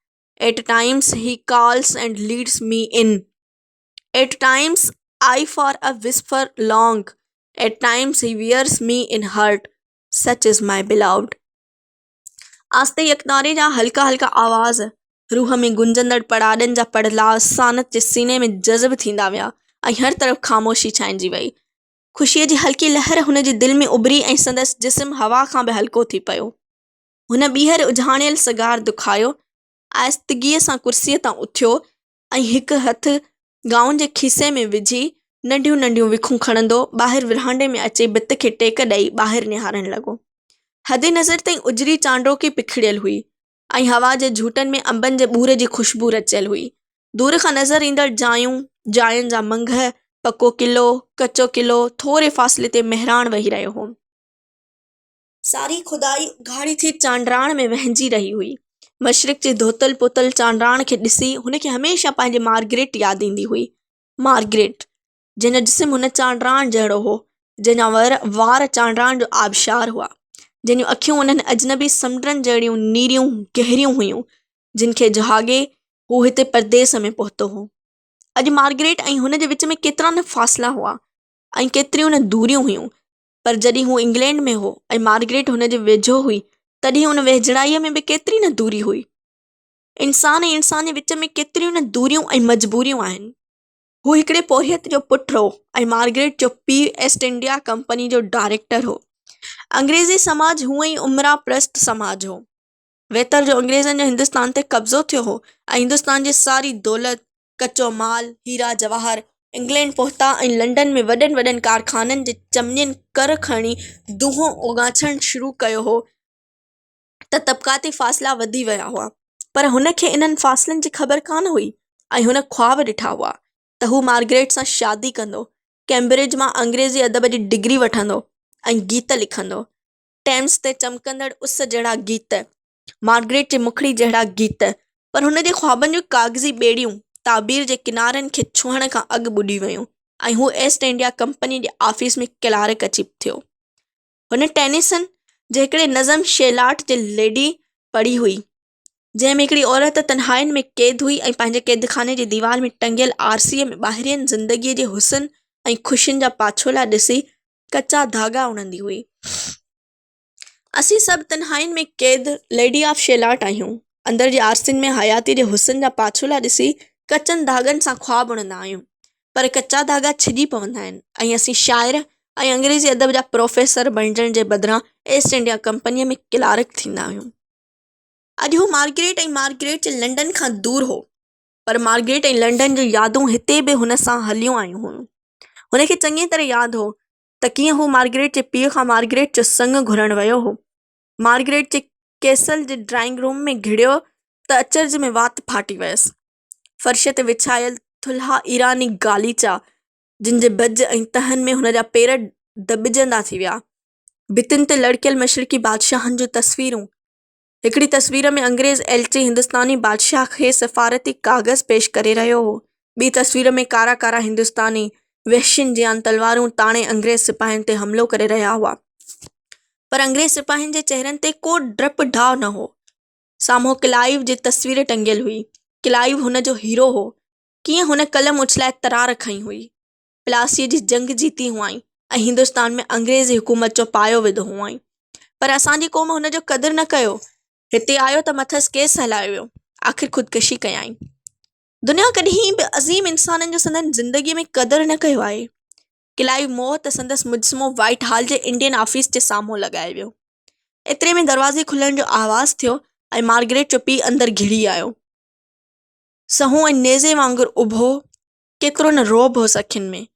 at times he calls and leads me in. At times I for a whisper long, at times he wears me in hurt, such is my beloved. आस्ते यकनारे जा हल्का हल्का आवाज़ रूह में गुंजंदड़ पड़ाड़नि जा पड़ला सानत जे सीने में जज़्ब थींदा विया ऐं हर तरफ़ ख़ामोशी छाइंजी वई। ख़ुशीअ जी हल्की लहर हुन जे दिलि में उभरी ऐं संदसि जिस्म हवा खां बि हल्को थी पियो। हुन ॿीहर उझाणियल सिगार दुखायो, आहिस्तगीअ सां कुर्सीअ तां उथियो ऐं हिकु हथु गाउन जे खीसे में विझी नंढियूं नंढियूं विखूं खणंदो ॿाहिरि विरहांडे में अची भित खे टेक ॾेई ॿाहिरि निहारणु लॻो। हदे नज़र ताईं उजरी चांडोकी पिखिड़ियल हुई ऐं हवा जे झूटनि में अंबनि जे ॿूर जी ख़ुशबू रचियल हुई। दूर खां नज़र ईंदड़ जायुनि जा मंघ, पको किलो, कचो किलो थोरे फ़ासिले ते मेहरान वेही रहियो हो। सारी खुदाई घाड़ी थी चांडराण में वहिंजी रही हुई। मशरिक़ जे धोतल पुतल चांडराण खे ॾिसी हुनखे हमेशह पंहिंजी मार्गरेट यादि ईंदी हुई। मार्गरेट जंहिंजो जिस्म हुन चांडराण जहिड़ो हो, जंहिंजा वार चांडराण जो आबशार हुआ, जंहिंजूं अखियूं उन्हनि अजनबी समुंडनि जहिड़ियूं नीरियूं गहरियूं हुयूं जिन खे जहागे हू हिते परदेस में पहुतो हो। अॼु मार्गरेट ऐं हुन जे विच में केतिरा न फ़ासिला हुआ ऐं केतिरियूं न दूरियूं हुयूं, पर जॾहिं हू इंग्लैंड में हो ऐं मार्गरेट हुन जे वेझो हुई तॾहिं हुन वेझड़ाईअ में बि केतिरी न दूरी हुई। इंसान ऐं इंसान जे विच में केतिरियूं न दूरियूं ऐं मजबूरियूं आहिनि। हू हिकिड़े पोरियत जो पुटु हो ऐं मार्गरेट जो पीउ ईस्ट इंडिया कंपनी जो डायरेक्टर हो। अंग्रेज़ी समाज हूअं ई उमरा प्रस्त समाज हो। वेतर जो अंग्रेज़नि जो हिंदुस्तान ते कब्ज़ो थियो हो ऐं हिंदुस्तान जी सारी दौलत, कचो माल, हीरा जवाहर इंग्लैंड पहुता ऐं लंडन में वॾनि वॾनि कारखाननि जे चमनियुनि कर खणी दूंहों उगाछणु शुरू कयो हो त तबक़ाती फ़ासिला वधी विया हुआ। पर हुनखे इन्हनि फ़ासिलनि जी ख़बर कान हुई ऐं हुन ख़्वाब ॾिठा हुआ त हू मार्गरेट सां शादी कंदो, कैम्ब्रिज मां अंग्रेज़ी अदब जी डिग्री वठंदो ऐं गीत लिखंदो। टेम्स ते चमकंदड़ उस जहिड़ा गीत, मार्गरेट जे मुखड़ी जहिड़ा गीत, पर हुन जे ख़्वाबनि जूं कागज़ी ॿेड़ियूं ताबीर जे किनारनि खे छुहण खां अॻु ॿुॾी वियूं ऐं हू ईस्ट इंडिया कंपनी जे ऑफिस में क्लार्क अची थियो। हुन टेनिसन जे हिकिड़े नज़म शेलाट जे लेडी पढ़ी हुई, जंहिंमें हिकिड़ी औरत तन्हाइनि में क़ैद हुई ऐं पंहिंजे क़ैदखाने जी दीवार में टंगियल आरसीअ में ॿाहिरियनि ज़िंदगीअ जे हुस्न ऐं ख़ुशियुनि जा पाछोला ॾिसी कचा धागा उणंदी हुई। असीं सभु तन्हाइनि में क़ैद लेडी ऑफ शेलाट आहियूं। अंदरि जी आरसियुनि में हयाती जे हुस्न जा पाछोला ॾिसी कचनि धागनि सां ख़्वाब उणंदा आहियूं, पर कचा धागा छिॼी पवंदा आहिनि ऐं असीं शाइर ऐं अंग्रेज़ी अदब जा प्रोफेसर बणिजण जे बदिरां ईस्ट इंडिया कंपनीअ में क्लार्क थींदा आहियूं। अॼु हू मार्गरेट ऐं मार्गरेट जे लंडन खां दूर हो, पर मार्गरेट ऐं लंडन जूं यादूं हिते बि हुन सां हलियूं आयूं हुयूं। हुनखे चङी तरह यादि हो त कीअं हू मार्गरेट जे पीउ खां मार्गरेट जो संग घुरणु वियो हो। मार्गरेट जे कैसल जे ड्राइंग रूम में घिड़ियो त अचरज में वात फाटी वियसि। फर्श ते विछायल थुल्हा ईरानी गालीचा जिन जे भॼ ऐं तहनि में हुन जा पेर दॿिजंदा थी विया। भितियुनि ते लड़कियल मशरिक़ी बादशाहनि जूं तस्वीरूं। हिकिड़ी तस्वीर में अंग्रेज़ एलची हिंदुस्तानी बादशाह खे सफ़ारती कागज़ पेश करे रहियो हो। ॿी तस्वीर में कारा कारा हिंदुस्तानी वहशियुनि जियां तलवारूं ताणे अंग्रेज़ सिपाहियुनि ते हमिलो करे रहिया हुआ, पर अंग्रेज़ सिपाहियुनि जे चहिरनि ते को डपु ढाउ न हो। साम्हूं क्लाइव जी तस्वीर टंगियल हुई। क्लाइव हुन जो हीरो हो। कीअं हुन कलम उछलाए तरार खई हुई, प्लासीअ जी जंग जीती हुआईं ऐं हिंदुस्तान में अंग्रेज़ी हुकूमत जो पायो विधो हुआईं, पर असांजी क़ौम हुन जो क़दुरु न कयो। हिते आयो त मथसि केस हलायो वियो, आख़िर ख़ुदकशी कयाईं। दुनिया कॾहिं बि अज़ीम इंसाननि जो संदनि ज़िंदगीअ में क़दुरु न कयो आहे। क्लाइव मौत संदसि मुजस्मो व्हाइट हॉल जे इंडियन ऑफिस जे साम्हूं लॻाए वियो। एतिरे में दरवाज़े खुलण जो आवाज़ थियो ऐं मार्गरेट जो पीउ अंदरि घिड़ी आयो। सहूं ऐं नेज़े वांगुरु उभो, केतिरो न रोब हो अखियुनि में।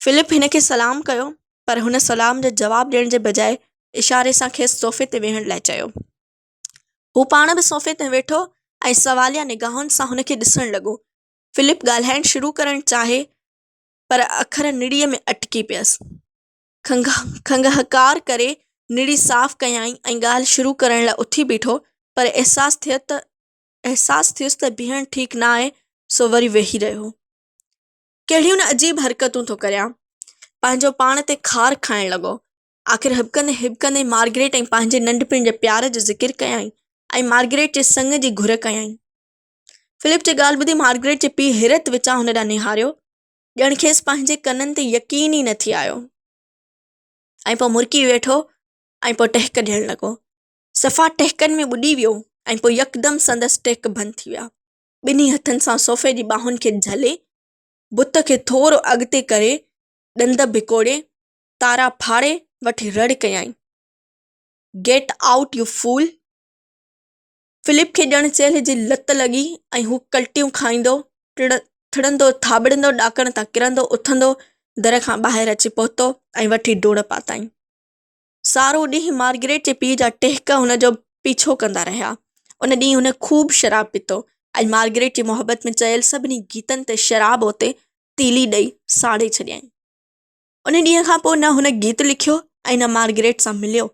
फिलिप हिन खे सलाम कयो, पर हुन सलाम जो जवाबु ॾियण जे बजाए इशारे सां खेसि सोफ़े ते वेहण लाइ चयो। हू पाण बि सोफ़े ते वेठो ऐं सवालिया निगाहुनि सां हुनखे ॾिसणु लॻो। फिलिप ॻाल्हाइणु शुरू करणु चाहे, पर अखर निड़ीअ में अटकी पियसि। खंघकार करे निड़ी साफ़ कयाईं ऐं ॻाल्हि शुरू करण लाइ उथी बीठो, पर अहसासु थियुसि त बीहणु ठीकु न आहे, सो वरी वेही रहियो। कहिड़ियूं न अजीब हरकतूं थो करियां, पंहिंजो पाण ते खार खाइणु लॻो। आख़िर हिबकंदे हिबकंदे मार्गरेट ऐं पंहिंजे नंढपिण जे प्यार जो ज़िक्र कयाईं ऐं मार्गरेट जे संग जी घुर कयाईं। फिलिप जी ॻाल्हि ॿुधी मार्गरेट जे पीउ हैरत विचां हुन ॾांहुं निहारियो। ॼण खेसि पंहिंजे कननि ते यकीन ई न थी आयो ऐं पोइ मुरकी वेठो ऐं पोइ टहिक ॾियणु लॻो। सफ़ा टहिकनि में ॿुॾी वियो ऐं पोइ यकदमि संदसि टहिक बंदि थी विया। ॿिन्ही हथनि सां सोफ़े जी ॿाहुनि खे झले, बुत खे थोरो अॻिते करे, ॾंद भिकोड़े, तारा फाड़े वठी रड़ कयई, get out you fool. Philip खे ॼण चेल्ह जी लत लॻी ऐं हू कल्टियूं खाईंदो, थिड़ंदो, थाॿड़ंदो, ॾाकण तां किरंदो उथंदो, दर खां ॿाहिरि अची पहुतो ऐं वठी डोड़ पाताईं। सारो ॾींहुं मार्गरेट जे पीउ जा टहिक हुनजो पीछो कंदा रहिया। उन ॾींहुं हुन ख़ूब शराब पीतो ऐं मार्गरेट जी मोहबत में चयल सभिनी गीतनि ते शराब उते तीली ॾेई साड़े छॾियईं। उन ॾींहं खां पोइ न हुन गीत लिखियो ऐं न मार्गरेट सां मिलियो।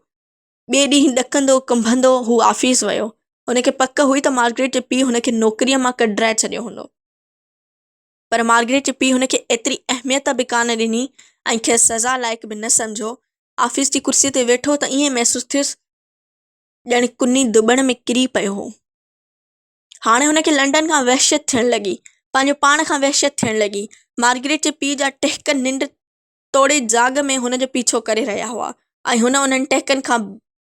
ॿिए ॾींहुं ॾकंदो कुंभंदो हू ऑफिस वियो। हुनखे पक हुई त मार्गरेट जे पीउ हुनखे नौकरीअ मां कढाए छॾियो हूंदो, पर मार्गरेट जे पीउ हुनखे एतिरी अहमियत बि कान ॾिनी ऐं खेसि सज़ा लाइक़ बि न सम्झो। ऑफिस जी कुर्सीअ ते वेठो त ईअं महसूसु थियुसि ॼण कुनी दुॿण में किरी पियो हो। हाणे हुनखे लंडन खां वहशत थियणु लॻी, पंहिंजो पाण खां वहशत थियणु लॻी। मार्गरेट जे पीउ जा टहिक निंड तोड़े जाग में हुनजो पीछो करे रहिया हुआ ऐं हुन उन्हनि टहिकनि खां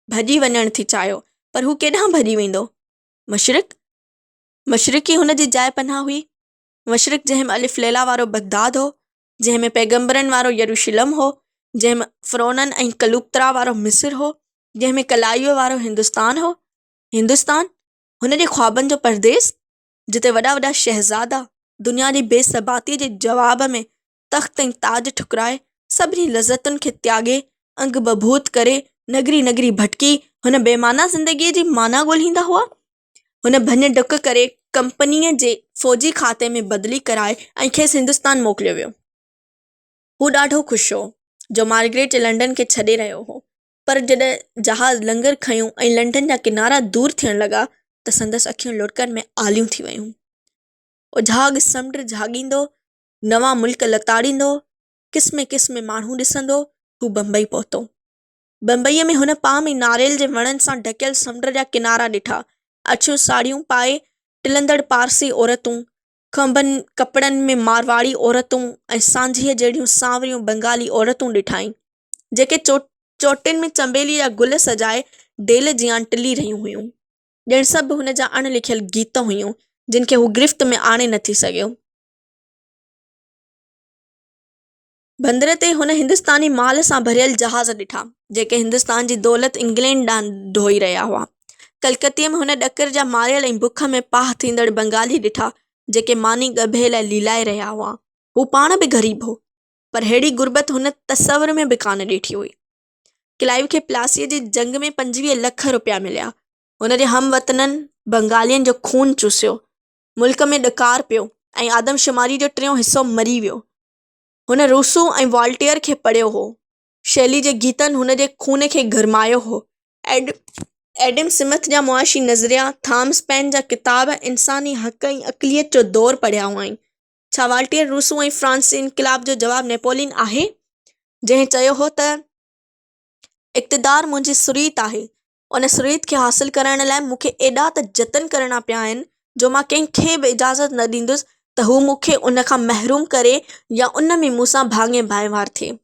भॼी वञणु थी चाहियो, पर हू केॾांहुं भॼी वेंदो? मशरिक़ ई हुनजी जाइ पनाह हुई। मशरिक़ जंहिंमें अलिफ लैला वारो बगदाद हो, जंहिंमें पैगंबरनि वारो यरूशलम हो, जंहिंमें फ़िरौननि ऐं कलूक्तरा वारो मिस्र हो, जंहिंमें कलाईअ वारो हिंदुस्तान हो। हिंदुस्तान हुनजे ख्वाबनि जो परदेस, जिते वॾा वॾा शहज़ादा दुनिया जी बेसबातीअ जे जवाब में तख़्त ऐं ताज ठुकराए, सभिनी लज़तुनि खे त्यागे, अंग बबूत करे, नगरी नगरी भटकी हुन बेमाना ज़िंदगीअ जी माना ॻोल्हींदा हुआ। हुन भञ डुक करे कंपनीअ जे फ़ौजी खाते में बदिली कराए ऐं खेसि हिंदुस्तान मोकिलियो वियो। हू ॾाढो ख़ुशि हो जो मार्गरेट जे लंडन खे छॾे रहियो हो, पर जॾहिं जहाज़ लंगर खयूं ऐं लंडन जा किनारा दूर थियणु लॻा त संदसि अखियूं लुढ़कनि में आलियूं थी वयूं। उझाग समुंड झाॻींदो, नवां मुल्क लताड़ींदो, क़िस्मे क़िस्मे माण्हू ॾिसंदो, हू बम्बई पहुतो। बम्बईअ में हुन पाम ऐं नारेल जे वणनि सां ढकियल समुंड जा किनारा ॾिठा। अछियूं साड़ियूं पाए टिलंदड़ पारसी औरतूं, खंभनि कपिड़नि में मारवाड़ी औरतूं ऐं सांझीअ जहिड़ियूं सांवरियूं बंगाली औरतूं ॾिठाई, जेके चोटियुनि में चंबेली जा गुल सजाए डेल जियां टिली रहियूं हुयूं। ॼण सभु हुन जा अणलिखियल गीत हुयूं, जिन खे हू गिरफ़्त में आणे नथी सघियो। बंदर ते हुन हिंदुस्तानी माल सां भरियल जहाज़ ॾिठा, जेके हिंदुस्तान जी दौलत इंग्लैंड ॾांहुं ढोई रहिया हुआ। कलकत्ते में हुन ॾकर जा मारियल ऐं बुख में पाह थींदड़ बंगाली ॾिठा, जेके मानी ॻभे लाइ लीलाए रहिया हुआ। हू पाण बि ग़रीब हो, पर अहिड़ी गुरबत हुन तसवर में बि कान ॾिठी हुई। क्लाइव खे प्लासीअ जी जंग में 25 लख रुपया मिलिया। हुनजे हमवतननि बंगालियुनि जो खून चूसियो, मुल्क में ॾकार पियो ऐं आदमशुमारी जो 3 हिसो मरी वियो। हुन रूसो ऐं वॉल्टेयर खे पढ़ियो हो। शैली जे गीतनि हुनजे खून खे गरमायो हो। एडम स्मिथ जा मुआशी नज़रिया, थॉमस पेन जा किताब, इंसानी हक़ ऐं अक़लियत जो दौर पढ़िया हुआ। छा वॉल्टेयर रूसो ऐं फ्रांसीसी इनक़लाब जो जवाबु नेपोलियन आहे, जंहिं चयो हो त इक़्तिदार मुंहिंजी सुरीत आहे, उन सुरीत खे हासिल करण लाइ मूंखे एॾा त जतन करणा पिया आहिनि जो मां कंहिंखे बि इजाज़त न ॾींदुसि त हू मूंखे उन खां महरूम करे या उन में मूंसां भाङे भाइवार थिए।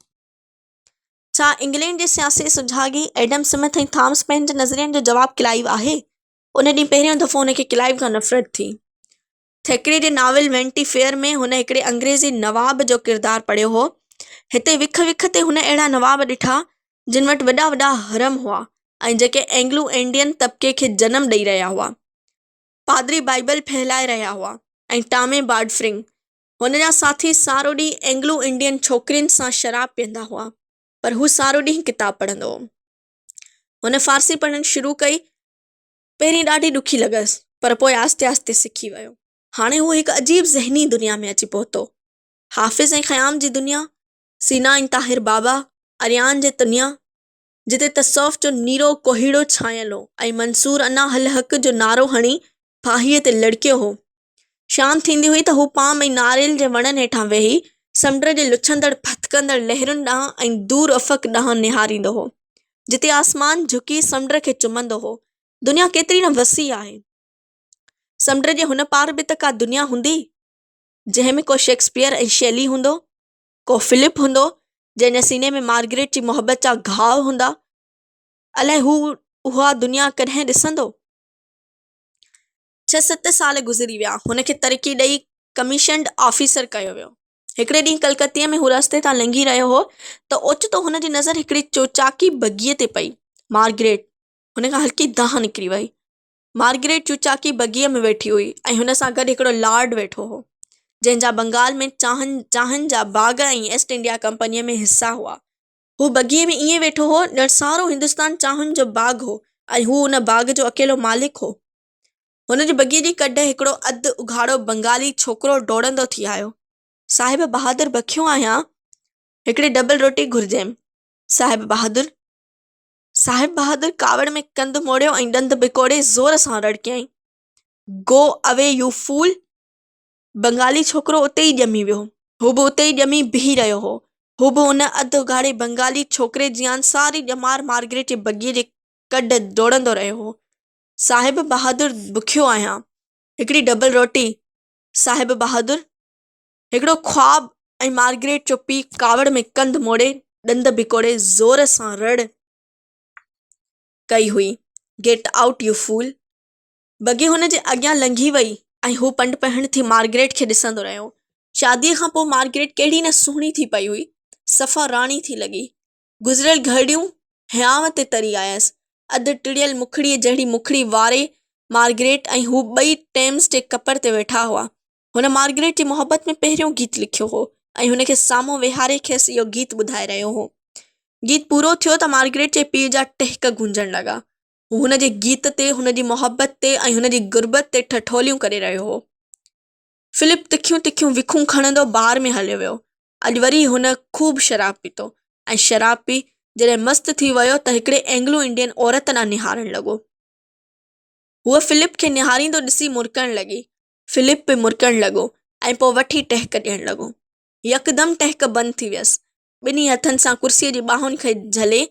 छा इंग्लैंड जे सियासी सुॼागी एडम स्मिथ ऐं थॉमस पेन जे नज़रियनि जो जवाबु क्लाइव आहे? उन ॾींहुं पहिरियों दफ़ो हुनखे क्लाइव खां नफ़रत थी। थेकरे जे नाविल वेनिटी फेयर में हुन हिकिड़े अंग्रेज़ी नवाब जो किरदारु पढ़ियो हो। हिते विख विख ते हुन अहिड़ा नवाब ॾिठा जिन वटि वॾा वॾा हरम हुआ ऐं जेके एंग्लो इंडियन तबिके खे जनमु ॾेई रहिया हुआ। पादरी बाइबल फहिलाए रहिया हुआ ऐं टामे बाडफ्रिंग, हुन जा साथी, सारो ॾींहुं एंग्लो इंडियन छोकिरियुनि सां शराब पीअंदा हुआ, पर हू सारो ॾींहुं किताब पढ़ंदो हो। हुन फ़ारसी पढ़णु शुरू कई। पहिरीं ॾाढी ॾुखी लॻसि, पर पोइ आस्ते आस्ते सिखी वियो। हाणे हू हिकु अजीब ज़हनी दुनिया में अची पहुतो। हाफ़िज़ ऐं ख़याम जी दुनिया, सीना ऐं ताहिर बाबा, अरियान जे दुनिया, जिते तसौफ़ जो नीरो कोहीड़ो छायल हो ऐं मंसूर अना हल हक़ जो नारो हणी फाहीअ ते लड़कियो हो। शाम थींदी हुई त हू पाम ऐं नारेल जे वणनि हेठां वेही समुंड जे लुछंदड़ फथकंदड़ लहरुनि ॾांहुं ऐं दूर अफ़क़ ॾांहुं निहारींदो हो, जिते आसमान झुकी समुंड खे चुमंदो हो। दुनिया केतिरी न वसी आहे। समुंड जे हुन पार बि त का दुनिया हूंदी, जंहिं में को शेक्सपियर ऐं शैली हूंदो। को फिलिप हूंदो जंहिंजे सीने में मार्गरेट जी मोहबत जा घाव हूंदा। अलाए उहा दुनिया कॾहिं ॾिसंदो। 6-7 साल गुज़री विया। हुनखे तरक़ी ॾेई कमीशन्ड ऑफिसर कयो वियो। हिकिड़े ॾींहुं कलकत्ते में हू रस्ते तां लंघी रहियो हो त ओचितो हुनजी नज़र हिकिड़ी चौचाकी बगीअ ते पई। मार्गरेट हुन खां हल्की दाह निकिरी वई। मार्गरेट चौचाकी बगीअ में वेठी हुई ऐं हुन सां गॾु हिकिड़ो लॉर्ड वेठो हो जंहिंजा बंगाल में चांहिनि जा बाग़ ऐं ईस्ट इंडिया कंपनीअ में हिसा हुआ। हू बगीअ में ईअं वेठो हो ॼणु सारो हिंदुस्तान चांहिनि जो बाग़ हो ऐं हू उन बाग़ जो अकेलो मालिक हो। हुन जी बगीअ जी कॾ हिकिड़ो अधु उघाड़ो बंगाली छोकिरो डोड़ंदो थी आयो। साहिब बहादुर बखियो आहियां, हिकिड़ी डबल रोटी घुर्जेम। साहिब बहादुर कावड़ में कंधु मोड़ियो ऐं ॾंद बिकोड़े ज़ोर सां रड़कियईं, go away you fool. Bengali छोकिरो उते ई ॼमी वियो। हू बि उते ई ॼमी बीही रहियो हो। हू बि उन अधु उघाड़े बंगाली छोकिरे जी सारी ॼमार मार्गरेट जे बगीअ जे कॾ दौड़ंदो रहियो हो। साहिब बहादुर बुखियो आहियां, हिकिड़ी डबल रोटी। साहिब बहादुर हिकिड़ो ख्वाब। ऐं मार्गरेट जो पीउ कावड़ में कंधु मोड़े ॾंद बिकोड़े ज़ोर सां रड़ कई हुई, गेट आउट यू फूल। बगी हुन जे अॻियां लंघी वई ऐं हू पंड पहिण थी मार्गरेट खे ॾिसंदो रहियो। शादीअ खां पोइ मार्गरेट केॾी न सुहिणी थी पई हुई, सफ़ा राणी थी लॻी। गुज़िरियल घड़ियूं हियांव ते तरी आयसि। अधु टिड़ियल मुखड़ीअ जहिड़ी मुखड़ी वारे मार्गरेट ऐं हू ॿई टेम्स जे कपर ते वेठा हुआ। हुन मार्गरेट जी मोहबत में पहिरियों गीत लिखियो हो ऐं हुनखे साम्हूं वेहारे खेसि इहो गीत ॿुधाए रहियो हो। गीत पूरो थियो त मार्गरेट जे पीउ जा टहिक गूंजण लॻा। हू हुन जे गीत ते, हुन जी मोहबत ते ऐं हुन जी गुरबत ते ठठोलियूं करे रहियो हो। फिलिप तिखियूं तिखियूं विखूं खणंदो बार में हलियो वियो। अॼु वरी हुन खूब शराब पीतो ऐं शराब पी जॾहिं मस्तु थी वियो त हिकिड़े एंग्लो इंडियन औरत ॾांहुं निहारण लॻो। हूअ फिलिप खे निहारींदो ॾिसी मुरकण लॻी। फिलिप बि मुरकण लॻो ऐं पोइ वठी टहिक ॾियणु लॻो। यकदमि टहिक बंदि थी वियसि। ॿिन्ही हथनि सां कुर्सीअ जी ॿाहुनि खे झले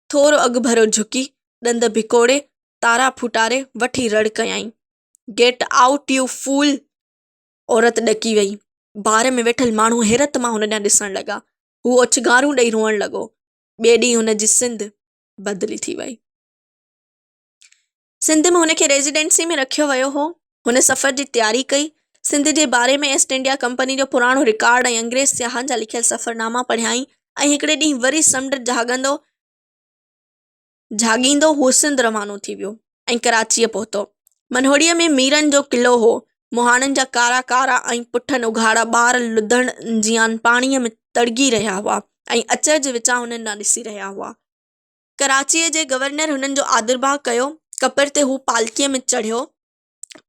थोरो अॻु भरो झुकी ॾंद भिकोड़े तारा फुटारे वठी रड़ कयईं, गेट आउट यू फूल। औरत ॾकी वई। बार में वेठल माण्हू हैरत मां हुन ॾांहुं ॾिसण लॻा। हू ओछगारूं ॾेई रोअण लॻो। ॿिए ॾींहुं हुन जी सिंध बदिली थी वई। सिंध में हुनखे रेजिडेंसी में रखियो वियो हो। हुन सफ़र जी तयारी कई। सिंध जे बारे में ईस्ट इंडिया कंपनी जो पुराणो रिकॉर्ड ऐं अंग्रेज़ सियाहनि जा लिखियल सफ़रनामा पढ़ियाई ऐं हिकिड़े ॾींहुं वरी समुंड जाॻींदो हू सिंध रवानो थी वियो ऐं कराचीअ पहुतो। मनहोड़ीअ में मीरनि जो क़िलो हो। मुहाणनि जा कारा कारा ऐं पुठनि उघाड़ा ॿार लुधण जियान पाणीअ में तड़गी रहिया हुआ ऐं अचरज विचां हुननि ॾांहुं ॾिसी रहिया हुआ। कराचीअ जे गवर्नर हुननि जो आदरभाव कयो। कपर ते हू पालकीअ में चढ़ियो।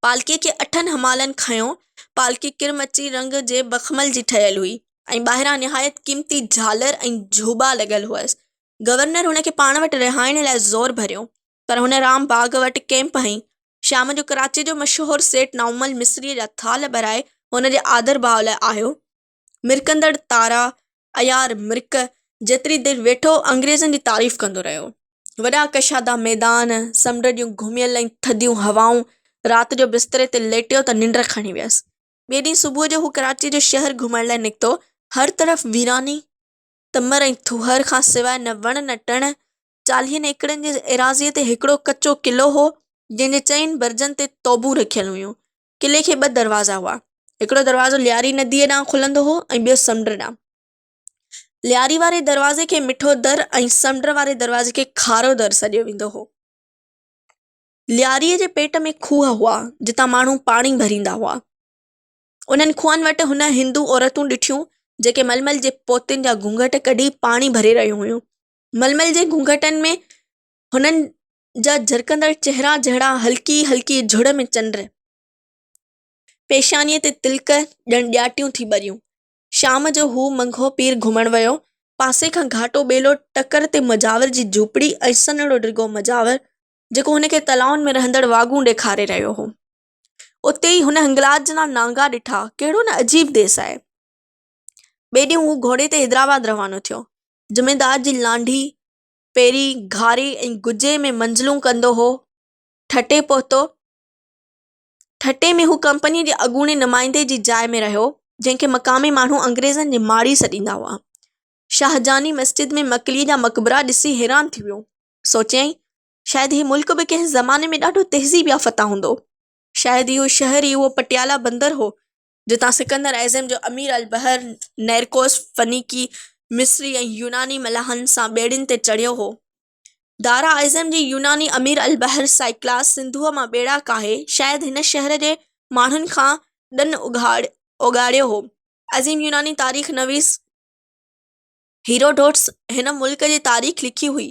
पालकीअ खे 8 हमालनि खयो। पालकी किरमची रंग जे बखमल जी ठहियल हुई ऐं ॿाहिरां निहायत क़ीमती झालर ऐं झूबा लॻल हुअसि। गवर्नर हुनखे पाण वटि रिहाइण लाइ ज़ोर भरियो, पर हुन राम बाग वटि कैंप हईं। शाम जो कराचीअ जो मशहूरु सेठ नौमल मिस्रीअ जा थाल भराए हुन जे आदर भाव लाइ आयो। मिरकंदड़ तारा अयार मिर्क जेतिरी देरि वेठो अंग्रेज़नि जी तारीफ़ कंदो रहियो। वॾा कशादा मैदान, समुंड जूं घुमियल ऐं थधियूं हवाऊं। राति जो बिस्तरे ते लेटियो त निंड खणी वियसि। ॿिए ॾींहुं सुबुह जो हू कराची जो शहरु घुमण लाइ निकितो। हर तरफ़ वीरानी, तमर ऐं थुहर खां सवाइ न वण न टण। 40 एकड़नि जे एराज़ीअ ते हिकिड़ो कचो क़िलो हो जंहिंजे 4 बर्जनि ते तोबूं रखियल हुयूं। क़िले खे 2 दरवाज़ा हुआ। हिकिड़ो दरवाज़ो लियारी नदीअ ॾांहुं खुलंदो हो ऐं ॿियो समुंड ॾांहुं। लियारी वारे दरवाज़े खे मिठो दर ऐं समुंड वारे दरवाज़े खे खारो दर सॾियो वेंदो हो। लियारीअ जे पेट में खूह हुआ जितां माण्हू पाणी भरींदा हुआ। उन्हनि खूहनि वटि हुन हिंदू औरतूं ॾिठियूं जेके मलमल जे पोतियुनि जा घूंघट कढी पाणी भरे रहियूं हुयूं। मलमल जे घूंघटनि में हुननि जा झरकंदड़ चहिरा जहिड़ा हल्की हल्की झुड़ में चंड। पेशानीअ ते तिलक ॼण ॾियाटियूं थी ॿरियूं। शाम जो हू मंघो पीर घुमण वियो। पासे खां घाटो ॿेलो टकर ते मजावर जी झूपड़ी ऐं सन्हड़ो डिघो मजावर जेको हुनखे तलाउनि में रहंदड़ वागूं ॾेखारे रहियो हो। उते ई हुन हिंगलाज जा नांगा ॾिठा। कहिड़ो न अजीब देस आहे। ॿिए ॾींहुं हू घोड़े ते हैदराबाद रवानो थियो। ज़मींदार जी लांढी पहिरीं घारे ऐं गुजे में मंज़िलूं कंदो हो। ठटे पहुतो। ठटे में हू कंपनीअ जे अॻूणे नुमाइंदे जी जाइ में रहियो। जंहिंखे मक़ामी माण्हू अंग्रेज़नि जे मारी छॾींदा हुआ। शाहजहानी मस्जिद में मकलीअ जा मक़बरा ॾिसी हैरान थी वियो। सोचियईं शायदि हीउ मुल्क बि कंहिं ज़माने में ॾाढो तहज़ीब याफ़्ता हूंदो। शायदि इहो शहर ई उहो पटियाला बंदर हो जितां सिकंदर ऐज़म जो अमीर अल बहर नैरकोस फनीकी मिस्री ऐं यूनानी मलाहनि सां ॿेड़ियुनि ते चढ़ियो हो। दारा ऐज़म जी यूनानी अमीर अल बहर साइक्लास सिंधुअ मां ॿेड़ा काहे शायदि हिन शहर जे माण्हुनि खां ॾन उगाड़ियो हो। अज़ीम यूनानी तारीख़ नवीस हीरोडोट्स हिन मुल्क जी तारीख़ लिखी हुई।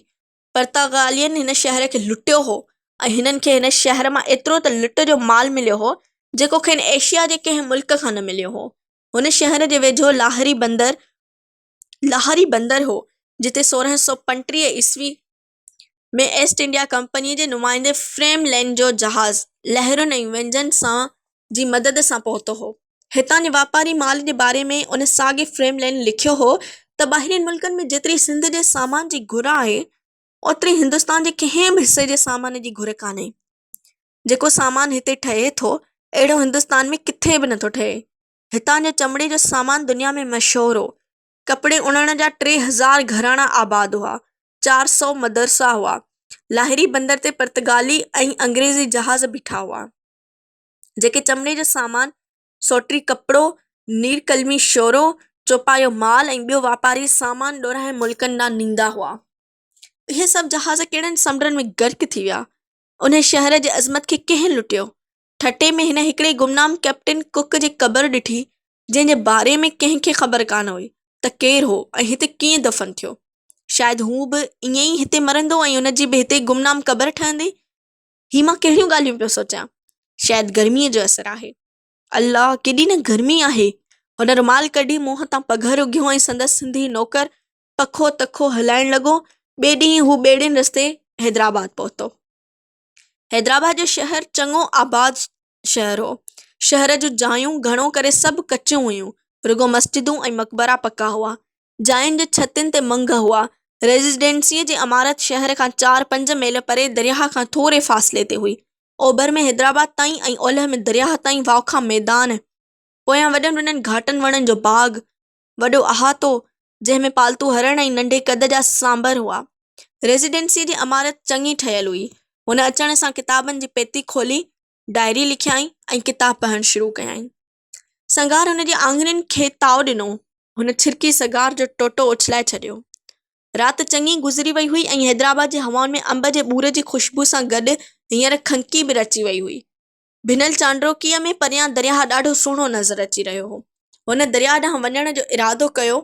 पर्तगालियनि हिन शहर खे लुटियो हो ऐं हिननि खे हिन शहर मां एतिरो त लुट जो माल मिलियो हो जेको खेनि एशिया जे कंहिं मुल्क खां न मिलियो हो। हुन शहर जे वेझो लाहौरी बंदर हो जिते 1635 ईस्वी में ईस्ट इंडिया कंपनीअ जे नुमाइंदे फ्रेमलैंड जो जहाज़ लहरुनि ऐं व्यंजन सां जी मदद सां पहुतो हो। हितां जे वापारी माल जे बारे में उन साॻे फ्रेमलैंड लिखियो हो त ॿाहिरियुनि मुल्कनि में जेतिरी सिंध जे सामान जी घुर आहे ओतिरी हिंदुस्तान जे कंहिं बि हिसे जे सामान जी घुर कान्हे। जेको सामान हिते ठहे थो अहिड़ो हिंदुस्तान में किथे बि नथो ठहे। हितां जो चमड़े जो सामान दुनिया में मशहूरु हो। कपिड़े उणण जा 3000 घराना आबाद हुआ। 400 मदरसा हुआ। लाहिरी बंदर ते पुर्तगाली ऐं अंग्रेज़ी जहाज़ बीठा हुआ जेके चमड़े जो सामान सोट्री कपिड़ो नीरकलमी शोरो चौपायो माल ऐं ॿियो वापारी सामान ॾोराए मुल्कनि ॾांहुं नींदा हुआ। इहे सभु जहाज़ कहिड़नि समुंडनि में गर्क थी विया। उन शहर जे अज़मत खे कंहिं लुटियो। ठटे में हिन हिकिड़े गुमनाम कैप्टन कुक जी क़बर ॾिठी जंहिंजे बारे में कंहिंखे ख़बर कान हुई त केरु हो ऐं हिते कीअं दफ़न थियो। शायदि हू बि ईअं ई हिते मरंदो ऐं हुनजी बि हिते गुमनाम क़बर ठहंदी। ही मां कहिड़ियूं ॻाल्हियूं पियो सोचियां। शायदि गर्मीअ जो असरु आहे। अल्लाह केॾी न गर्मी आहे। हुन रुमाल कढी मुंहं तां पघर उघियो ऐं संदसि सिंधी नौकर पखो तखो हलाइण लॻो। ॿिए ॾींहुं हू ॿेड़ियुनि रस्ते हैदराबाद पहुतो। हैदराबाद जो शहर चङो आबाद शहर हो। शहर जूं जायूं घणो करे सभु कचियूं हुयूं। रुगो मस्जिदूं ऐं मक़बरा पका हुआ। जायुनि जे छतुनि ते मंग हुआ। रेज़िडेंसीअ जी इमारत शहर खां 4-5 मील परे दरियाह खां थोरे फ़ासिले ते हुई। ओभर में हैदराबाद ताईं ऐं ओलह में दरियाह ताईं वाखा मैदान। पोयां वॾनि वॾनि घाटनि वणनि जो बाग़। वॾो अहातो जंहिंमें पालतू हरण ऐं नंढे कद जा सांभर हुआ। रेज़िडेंसीअ जी इमारत चङी ठहियल हुई। हुन अचण सां किताबनि जी पेती खोली डायरी लिखियाईं ऐं किताब पढ़णु शुरू कयाईं। संगार हुन जी आङुरियुनि खे ताव ॾिनो। हुन छिरकी सगार जो टोटो उछलाए छॾियो। राति चङी गुज़री वई हुई ऐं हैदराबाद जे हवाउनि में अंब जे ॿूर जी ख़ुशबू सां गॾु हींअर खंकी बि रची वई हुई। भिनल चांड्रोकीअ में परियां दरियाह ॾाढो सुहिणो नज़र अची रहियो हो। हुन दरियाह ॾांहुं वञण जो इरादो कयो।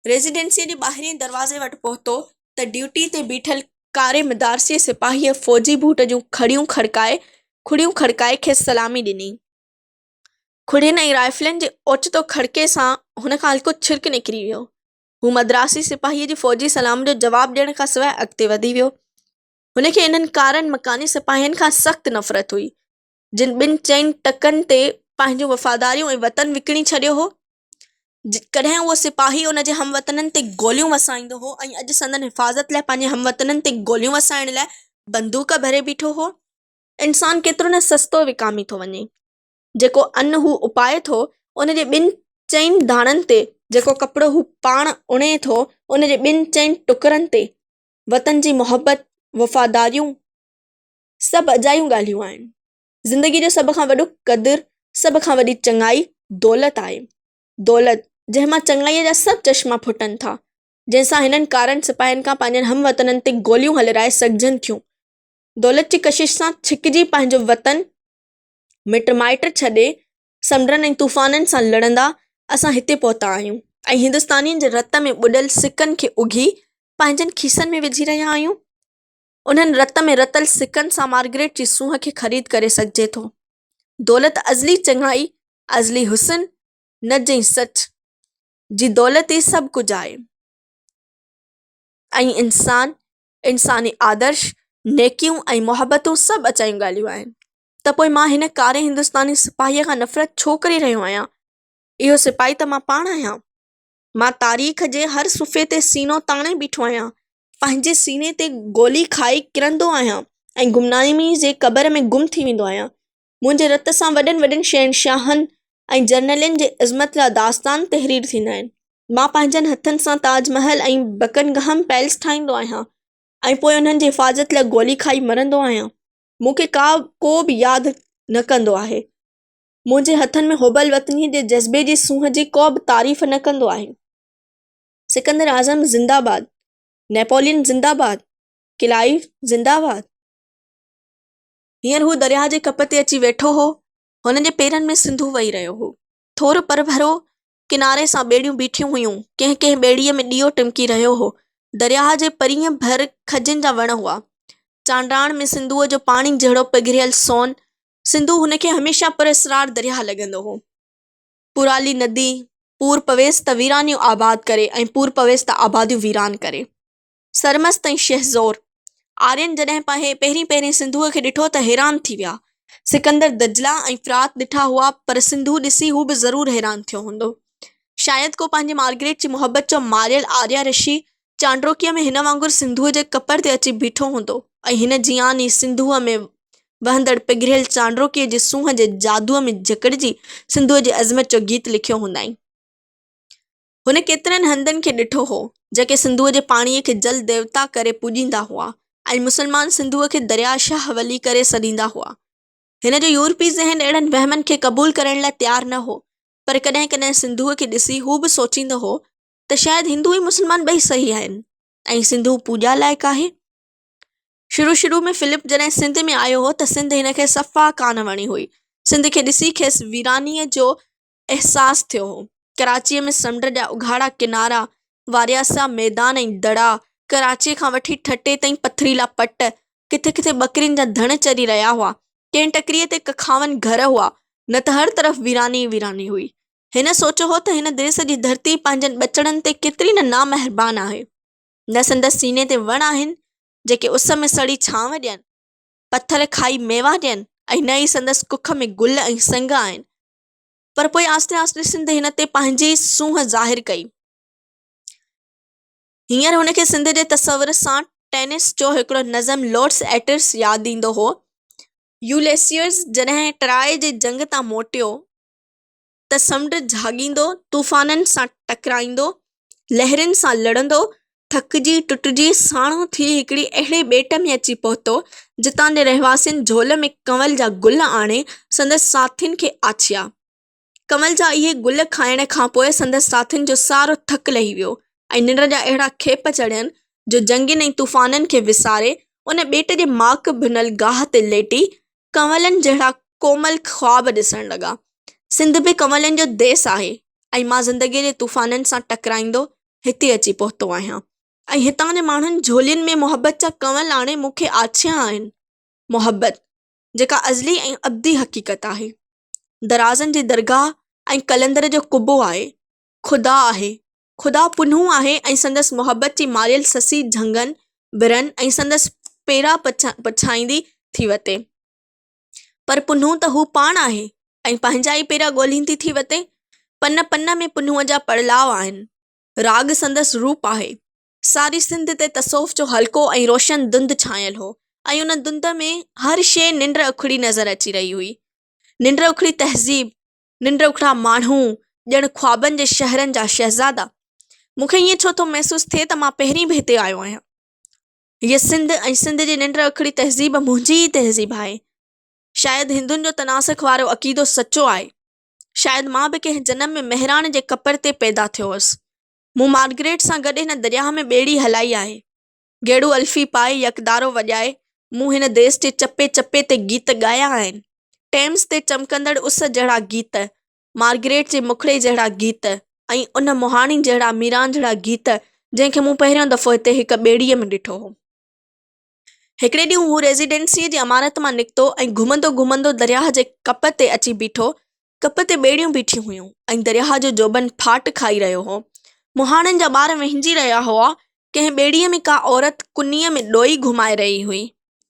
रेज़िडेंसीअ जे ॿाहिरीं दरवाज़े वटि पहुतो त ड्यूटी ते बीठल कारे मदारसी सिपाहीअ फ़ौजी बूट जूं खुड़ियूं खड़काए खेसि सलामी ॾिनी। खुड़ियुनि ऐं राइफ़लनि जे ओचितो खड़के सां हुन खां हल्को छिरिक निकिरी वियो। हू मद्रासी सिपाहीअ जी फ़ौजी सलाम जो जवाबु ॾियण खां सवाइ अॻिते वधी वियो। हुनखे इन्हनि कारनि मकानी सिपाहियुनि खां सख़्तु नफ़रत हुई जिन 2 चइनि टकनि ते पंहिंजूं वफ़ादारियूं ऐं वतन विकिणी छॾियो हो। कॾहिं उहो सिपाही उन जे हमवतननि ते गोलियूं वसाईंदो हो ऐं अॼु संदनि हिफ़ाज़त लाइ पंहिंजे हमवतननि ते गोलियूं वसाइण लाइ बंदूक भरे बीठो हो। इंसानु केतिरो न सस्तो विकामी थो वञे। जेको अन्न हू उपाए थो उन जे 2 चइनि दाणनि ते, जेको कपिड़ो हू पाण उणे थो उन जे 2 चइनि टुकरनि ते, वतन जी मोहबत वफ़ादारियूं सभु अजायूं ॻाल्हियूं आहिनि। ज़िंदगी जो सभ खां वॾो क़दुरु, सभ खां वॾी चङाई दौलत आहे। दौलत जंहिंमां चङाईअ जा सभु चश्मा फुटनि था, जंहिंसां हिननि कारनि सिपाहियुनि खां पंहिंजनि हमवतननि ते गोलियूं हलराए सघजनि थियूं। दौलत जी कशिश सां छिकिजी पंहिंजो वतन मिट माइट छॾे समुंडनि ऐं तूफ़ाननि सां लड़ंदा असां हिते पहुता आहियूं ऐं हिंदुस्तानियुनि जे रत में ॿुॾल सिकनि खे उघी पंहिंजनि खीसनि में विझी रहिया आहियूं। उन्हनि रत में रतल सिकनि सां मार्गरेट जी सूंहं खे ख़रीद करे सघिजे थो। दौलत अज़ली चङाई, अज़ली हुस्न, नज ऐं सच जी दौलत ई सभु कुझु आहे। ऐं इंसानी आदर्श, नेकियूं ऐं मोहबतूं सभु अचायूं ॻाल्हियूं आहिनि। त पोइ मां हिन कारे हिंदुस्तानी सिपाहीअ खां नफ़रत छो करे रहियो आहियां? इहो सिपाही त मां पाण आहियां। मां तारीख़ जे हर सुफ़े ते सीनो ताणे बीठो आहियां। पंहिंजे सीने ते गोली खाई किरंदो आहियां ऐं गुमनामी जे क़बर में गुम थी वेंदो आहियां। मुंहिंजे रत सां वॾनि वॾनि शहंशाहनि ऐं जनरलनि जे इज़्ज़त लाइ दास्तान तहरीर थींदा आहिनि। मां पंहिंजनि हथनि सां ताजमहल ऐं बकिंगहम पैलेस ठाहींदो आहियां ऐं पोइ उन्हनि जी हिफ़ाज़त लाइ गोली खाई मरंदो आहियां। मूंखे को बि यादि न कंदो आहे। मुंहिंजे हथनि में हुबल वतनी जे जज़्बे जी सूंह जी को बि तारीफ़ न कंदो आहे। सिकंदर आज़म ज़िंदाबाद, नेपोलियन ज़िंदाबाद, क्लाइव ज़िंदाबाद। हींअर हू दरिया जे कप ते अची वेठो हो। हुन जे पेरनि में सिंधु वही रहियो हो। थोरो पर भरो किनारे सां ॿेड़ियूं बीठियूं हुयूं। कंहिं कंहिं ॿेड़ीअ में ॾीओ टिमकी रहियो हो। दरिया जे परीहं भर खजनि जा वण हुआ। चांडाण में सिंधुअ जो पाणी जहिड़ो पिघरियल सोन। सिंधु हुनखे हमेशह पुरस्रार दरिया लॻंदो हो। पुराली नदी पूर पवेस त वीरानियूं आबाद करे ऐं पूर पवेस त आबादियूं वीरान करे। सरमस्त ऐं शहज़ोर आर्यन जॾहिं पहिरीं सिंधुअ खे ॾिठो त हैरान थी विया। सिकंदर दजला ऐं फ़रात ॾिठा हुआ, पर सिंधु ॾिसी हू बि ज़रूरु हैरान थियो हूंदो। शायदि को पंहिंजे मार्गरेट जी मोहबत जो मारियल आर्या ऋषि चांडोकीअ में हिन वांगुरु सिंधुअ जे कपर ते अची बीठो हूंदो ऐं हिन जियानी सिंधुअ में वहंदड़ पिघरियल चांडोकीअ जी सूंह जे जादूअ में जकड़जी सिंधुअ जी अज़मत जो गीत लिखियो हूंदाई। हुन केतिरनि हंधनि खे ॾिठो हो जेके सिंधुअ जे पाणीअ खे जल देवता करे पूॼींदा हुआ ऐं मुसलमान सिंधुअ खे दरिया शाह वली करे सॾींदा हुआ। हिन जो यूरोपी ज़हन अहिड़नि वहमनि खे क़बूल करण लाइ तयारु न हो, पर कॾहिं कॾहिं सिंधुअ खे ॾिसी हू बि सोचींदो हो त शायदि हिंदू ऐं मुसलमान ॿई सही आहिनि ऐं सिंधु पूॼा लाइक़ु आहे। शुरू में फिलिप जॾहिं सिंध में आयो हो त सिंध हिनखे सफ़ा कान वणी हुई। सिंध खे ॾिसी खेसि वीरानीअ जो अहसासु थियो हो। कराचीअ में समुंड जा उघाड़ा किनारा, वारियासा मैदान ऐं दड़ा, कराचीअ खां वठी ठटे ताईं पथरीला पट, किथे किथे ॿकरियुनि जा धण चरी रहिया हुआ। कंहिं टकरीअ ते कखावन घर हुआ, न त हर तरफ़ वीरानी वीरानी हुई। हिन सोचियो हो त हिन देश जी धरती पंहिंजनि ॿचड़नि ते केतिरी न नामहरबान आहे। न संदसि सीने ते वण आहिनि जेके उस में सड़ी छांव ॾियनि, पथर खाई मेवा ॾियनि, ऐं न ई संदसि कुख में गुल ऐं संग आहिनि। पर पोइ आस्ते आस्ते सिंध हिन ते पंहिंजी सूंह ज़ाहिर कई। हींअर हुनखे सिंध जे तसवुर सां टेनिस जो हिकिड़ो नज़म लॉर्ड्स एटर्स यादि ईंदो हो। यूलेसियस जॾहिं ट्राय जे जंग तां मोटियो त समुंड झाॻींदो, तूफ़ाननि सां टकराईंदो, लहरुनि सां लड़ंदो, थकिजी टुटिजी साणो थी हिकिड़ी अहिड़े ॿेट में अची पहुतो जितां जे रहवासियुनि झोल में कंवल जा गुल आणे संदसि साथियुनि खे आछिया। कंवल जा इहे गुल खाइण खां पोइ संदसि साथियुनि जो सारो थकु लही वियो ऐं निंड जा अहिड़ा खेप चढ़ियनि जो जंगियुनि ऐं तूफ़ाननि खे विसारे उन ॿेट जे माक भुनल गाह ते लेटी कंवलनि जहिड़ा कोमल ख्वाब ॾिसण लॻा। सिंध बि कंवलनि जो देश आहे ऐं मां ज़िंदगीअ जे तूफ़ाननि सां टकराईंदो हिते अची पहुतो आहियां ऐं हितां जे माण्हुनि झोलियुनि में मोहबत जा कंवल आणे मूंखे आछिया आहिनि। मोहबत जेका अज़ली ऐं अब्दी हक़ीक़त आहे, दराज़नि जी दरगाह ऐं कलंदर जो कुबो आहे। ख़ुदा आहे, ख़ुदा पुन्हू आहे ऐं संदसि मोहबत जी मारियल ससी झंगनि बिरनि ऐं संदसि पेरा पछाईंदी थी वते। पर पुन्हू त हू पाण आहे ऐं पंहिंजा ई पेरा ॻोल्हींदी थी वते। पन पन में पुन्हूअ जा पड़लाव आहिनि। राग संदसि रूप आहे। सारी सिंध ते तसौफ़ जो हल्को ऐं रोशन धुंध छायल हो ऐं उन धुंध में हर शइ निंड उखड़ी नज़र अची रही हुई। निंड उखड़ी तहज़ीब, निंड उखड़ा माण्हू, ॼण ख्वाबनि जे शहरनि जा शहज़ादा। मूंखे ईअं छो थो महसूसु थिए त मां पहिरीं बि हिते आयो आहियां। हीअ सिंध ऐं सिंध जी निंड उखड़ी तहज़ीब मुंहिंजी ई तहज़ीब आहे। शायदि हिंदुनि जो तनासुख वारो अक़ीदो सचो आहे। शायदि मां बि कंहिं जनम में महिराण जे कपर ते पैदा थियो हुअसि। मूं मार्गरेट सां गॾु हिन दरिया में ॿेड़ी हलाई आहे। गेड़ू अल्फ़ी पाए यकदारो वॼाए मूं हिन देश जे चपे चपे ते गीत ॻाया आहिनि। टेम्स ते चमकंदड़ उस जहिड़ा गीत, मार्गरेट जे मुखड़े जहिड़ा गीत ऐं उन मोहाणी जहिड़ा मीरान जहिड़ा गीत जंहिंखे मूं पहिरियों दफ़ो हिते हिकु ॿेड़ीअ में ॾिठो हो। हिकिड़े ॾींहुं हू रेज़िडेंसीअ जी इमारत मां निकितो ऐं घुमंदो घुमंदो दरिया जे कप ते अची बीठो। कप ते ॿेड़ियूं बीठियूं हुयूं ऐं दरिया जो जोबन फाट खाई रहियो हो। मुहाणनि जा ॿार विहिंजी रहिया हुआ। कंहिं ॿेड़ीअ में का औरत कुन्नीअ में ॾोई घुमाए रही हुई,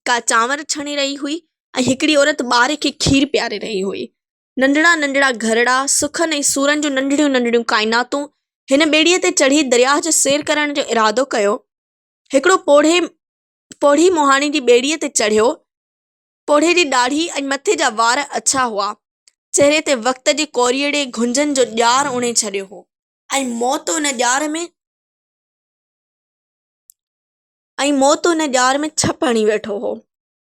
का चांवर छणे रही हुई ऐं हिकिड़ी औरत ॿार खे खीर पियारे रही हुई। नंढड़ा नंढड़ा घरड़ा, सुखनि ऐं सूरनि जूं नंढड़ियूं नंढड़ियूं काइनातूं हिन ॿेड़ीअ ते चढ़ी दरिया जो सैर करण जो इरादो कयो। हिकिड़ो पोढ़ी मोहाणी जी ॿेड़ीअ ते चढ़ियो। पोढ़े जी ॾाढ़ी ऐं मथे जा वार अछा हुआ। चेहरे ते वक़्त जी कोरीअड़े घुंजनि जो ॼार उणे छॾियो हो ऐं मौत उन ॼार में छप हणी वेठो हो।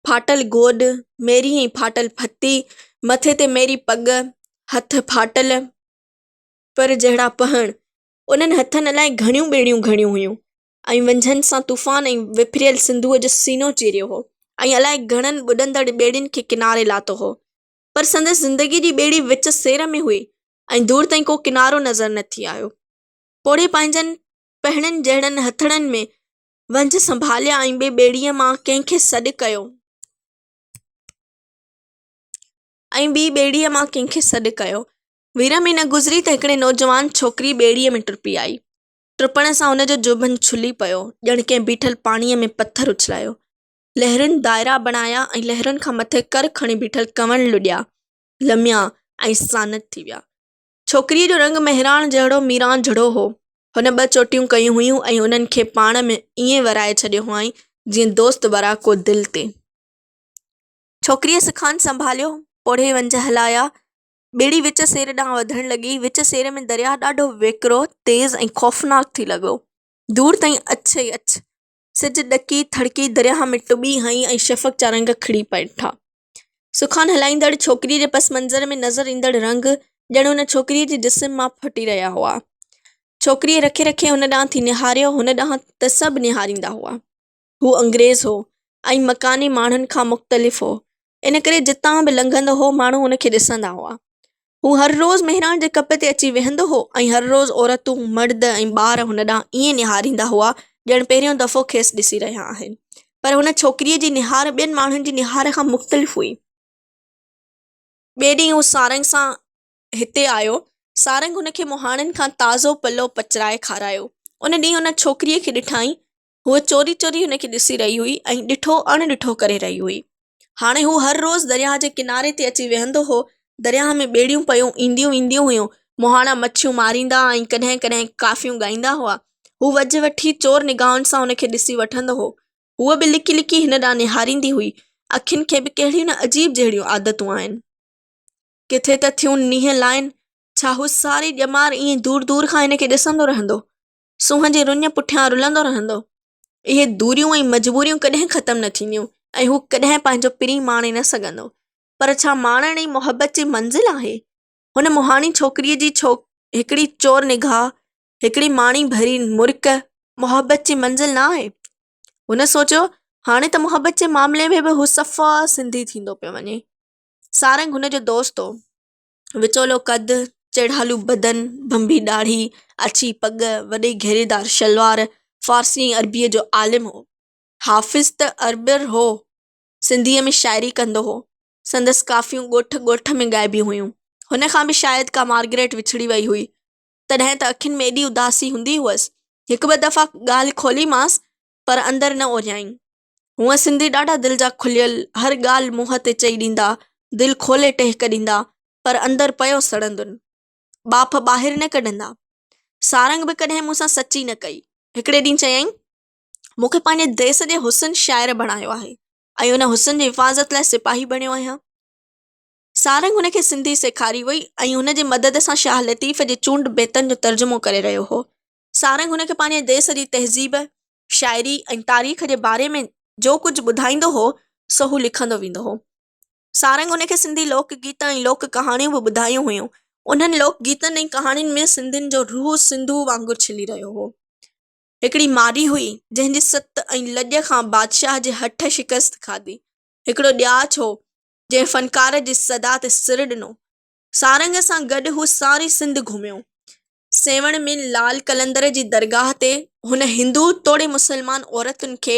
फाटल गोॾ, मेरी ऐं फाटल फती, मथे ते मेरी पग, हथ फाटल पर जहिड़ा पहण। उन्हनि हथनि अलाए घणियूं ॿेड़ियूं घड़ियूं हुयूं ऐं वंझनि सां तूफ़ान ऐं विफरियल सिंधूअ जो सीनो चीरियो हो ऐं अलाए घणनि ॿुॾंदड़ ॿेड़ियुनि खे किनारे लाथो हो। पर संदसि ज़िंदगी जी ॿेड़ी विच सेर में हुई ऐं दूर ताईं को किनारो नज़र न थी आयो। पोड़े पंहिंजनि पहणनि जहिड़नि हथड़नि में वंझ संभालिया ऐं ॿिए ॿेड़ीअ मां कंहिंखे सॾु कयो। वीर में न गुज़री त हिकिड़े नौजवान छोकिरी ॿेड़ीअ में टुरपी आई। टुपण सां हुनजो जुबन छुली पियो, ॼण कंहिं बीठल पाणीअ में पथर उछलायो। लहरुनि दायरा बणाया ऐं लहरुनि खां मथे कर खणी बीठल कंवण लुॾिया, लमिया ऐं सानत थी विया। छोकिरीअ जो रंग मेहराण जहिड़ो मीरान जहिड़ो हो। हुन 2 चोटियूं कयूं हुयूं ऐं उन्हनि खे पाण में ईअं वराए छॾियो हुआईं जीअं दोस्त वरा को दिलि ते। छोकिरीअ सिखान संभालियो, पोड़े वंझ हलाया। ॿेड़ी विच सेर ॾांहुं वधण लॻी। विच सेर में दरिया ॾाढो वेकिरो, तेज़ ऐं ख़ौफ़नाक थी लॻो। दूर ताईं अछ ई अछ। सिज ॾकी थड़की दरिया में टुॿी हई ऐं शफ़क़ जा रंग खिड़ी वेठा। सुखान हलाईंदड़ छोकिरीअ जे पस मंज़र में नज़र ईंदड़ रंग ॼण हुन छोकिरीअ जी जिस्म मां फटी रहिया हुआ। छोकिरीअ रखे रखे हुन ॾांहुं थी निहारियो। हुन ॾांहुं त सभु निहारींदा हुआ। हू अंग्रेज़ हो ऐं मकानी माण्हुनि खां मुख़्तलिफ़ हो। इन करे जितां बि लंघंदो हो माण्हू हुनखे ॾिसंदा हुआ। हू हर रोज़ मेहरान जे कप ते अची वेहंदो हो ऐं हर रोज़ औरतूं, मर्द ऐं ॿार हुन ॾांहुं ईअं निहारींदा हुआ ॼण पहिरियों दफ़ो खेसि ॾिसी रहिया आहिनि। पर हुन छोकिरीअ जी निहार ॿियनि माण्हुनि जी निहार खां मुख़्तलिफ़ हुई। ॿिए ॾींहुं हू सारंग सां हिते आयो। सारंग हुनखे मुहाणनि खां ताज़ो पलो पचराए खारायो। उन ॾींहुं हुन छोकिरीअ खे ॾिठाई। हूअ चोरी चोरी हुनखे ॾिसी रही हुई ऐं ॾिठो अणॾिठो करे रही हुई। हाणे हू हर रोज़ दरिया जे किनारे ते अची वेहंदो हो। दरिया में ॿेड़ियूं पयूं ईंदियूं वेंदियूं हुयूं। मुहाणा मच्छियूं मारींदा ऐं कॾहिं कॾहिं काफ़ियूं ॻाईंदा हुआ। हू वझ वठी चोर निगाहुनि सां हुनखे ॾिसी वठंदो हो। हूअ बि लिकी लिकी हिन ॾांहुं निहारींदी हुई। अखियुनि खे बि कहिड़ियूं न अजीब जहिड़ियूं आदतूं आहिनि। किथे त थियूं नीहं लाइनि। छा हू सारी ॼमार ईअं दूर दूर खां हिनखे ॾिसंदो रहंदो? सूंहं जे रुञ पुठियां रुलंदो रहंदो? इहे दूरियूं ऐं मजबूरियूं कॾहिं ख़तमु न थींदियूं ऐं हू कॾहिं पंहिंजो पिरी माणे न सघंदो। पर छा माणण ई मोहबत जी मंज़िल आहे? हुन मुहाणी छोकिरीअ जी हिकिड़ी चोर निगाह, हिकिड़ी माणी भरी मुर्क मोहबत जी मंज़िल न आहे। हुन सोचियो, हाणे त मोहबत जे मामले में बि हू सफ़ा सिंधी थींदो पियो वञे। सारंग हुनजो दोस्त हो। विचोलो कद, चढ़ालू बदन, भंभी ॾाढ़ी, अछी पग, वॾी घेरेदार शलवार, फारसी ऐं अरबीअ जो आलिम हो। हाफ़िज़ त अरबर हो। सिंधीअ में शाइरी कंदो हो। संदसि काफ़ियूं ॻोठ ॻोठ में ॻाइबियूं हुयूं। हुन खां बि शायदि का मार्गरेट विछड़ी वई हुई। तॾहिं त अखियुनि में एॾी उदासी हूंदी हुअसि। हिकु ॿ दफ़ा ॻाल्हि खोलीमांसि पर अंदरि न ओरियाईं। हूअं सिंधी ॾाढा दिलि जा खुलियल, हर ॻाल्हि मुंहं ते चई ॾींदा, दिलि खोले टहिक ॾींदा, पर अंदरि पियो सड़ंदुनि, बाफ़ ॿाहिरि न कढंदा। सारंग बि कॾहिं मूंसां सची न कई। हिकिड़े ॾींहुं चयईं, मूंखे पंहिंजे देश जे हुसन शाइर बणायो आहे ऐं उन हुसन जी हिफ़ाज़त लाइ सिपाही बणियो आहियां। सारंग हुनखे सिंधी सेखारी हुई ऐं हुनजे मदद सां शाह लतीफ़ जे चूंड बेतनि जो तर्जुमो करे रहियो हो। सारंग हुनखे पंहिंजे देश जी तहज़ीब, शाइरी ऐं तारीख़ जे बारे में जो कुझु ॿुधाईंदो हो सो हू लिखंदो वेंदो हो। सारंग हुनखे सिंधी लोकगीत ऐं लोक कहाणियूं बि ॿुधायूं हुयूं। उन्हनि लोकगीतनि ऐं कहाणियुनि में सिंधियुनि जो रूह सिंधू वांगुरु छिली रहियो हो। हिकिड़ी मारी हुई जंहिंजी सत ऐं लॼ खां बादशाह जे हठ शिकस्त खाधी। हिकिड़ो ॾियाच हो जंहिं फ़नकार जी सदा ते सिर ॾिनो। सारंग सां गॾु हू सारी सिंध घुमियो। सेवण में लाल कलंदर जी दरगाह ते हुन हिंदू तोड़े मुसलमान औरतुनि खे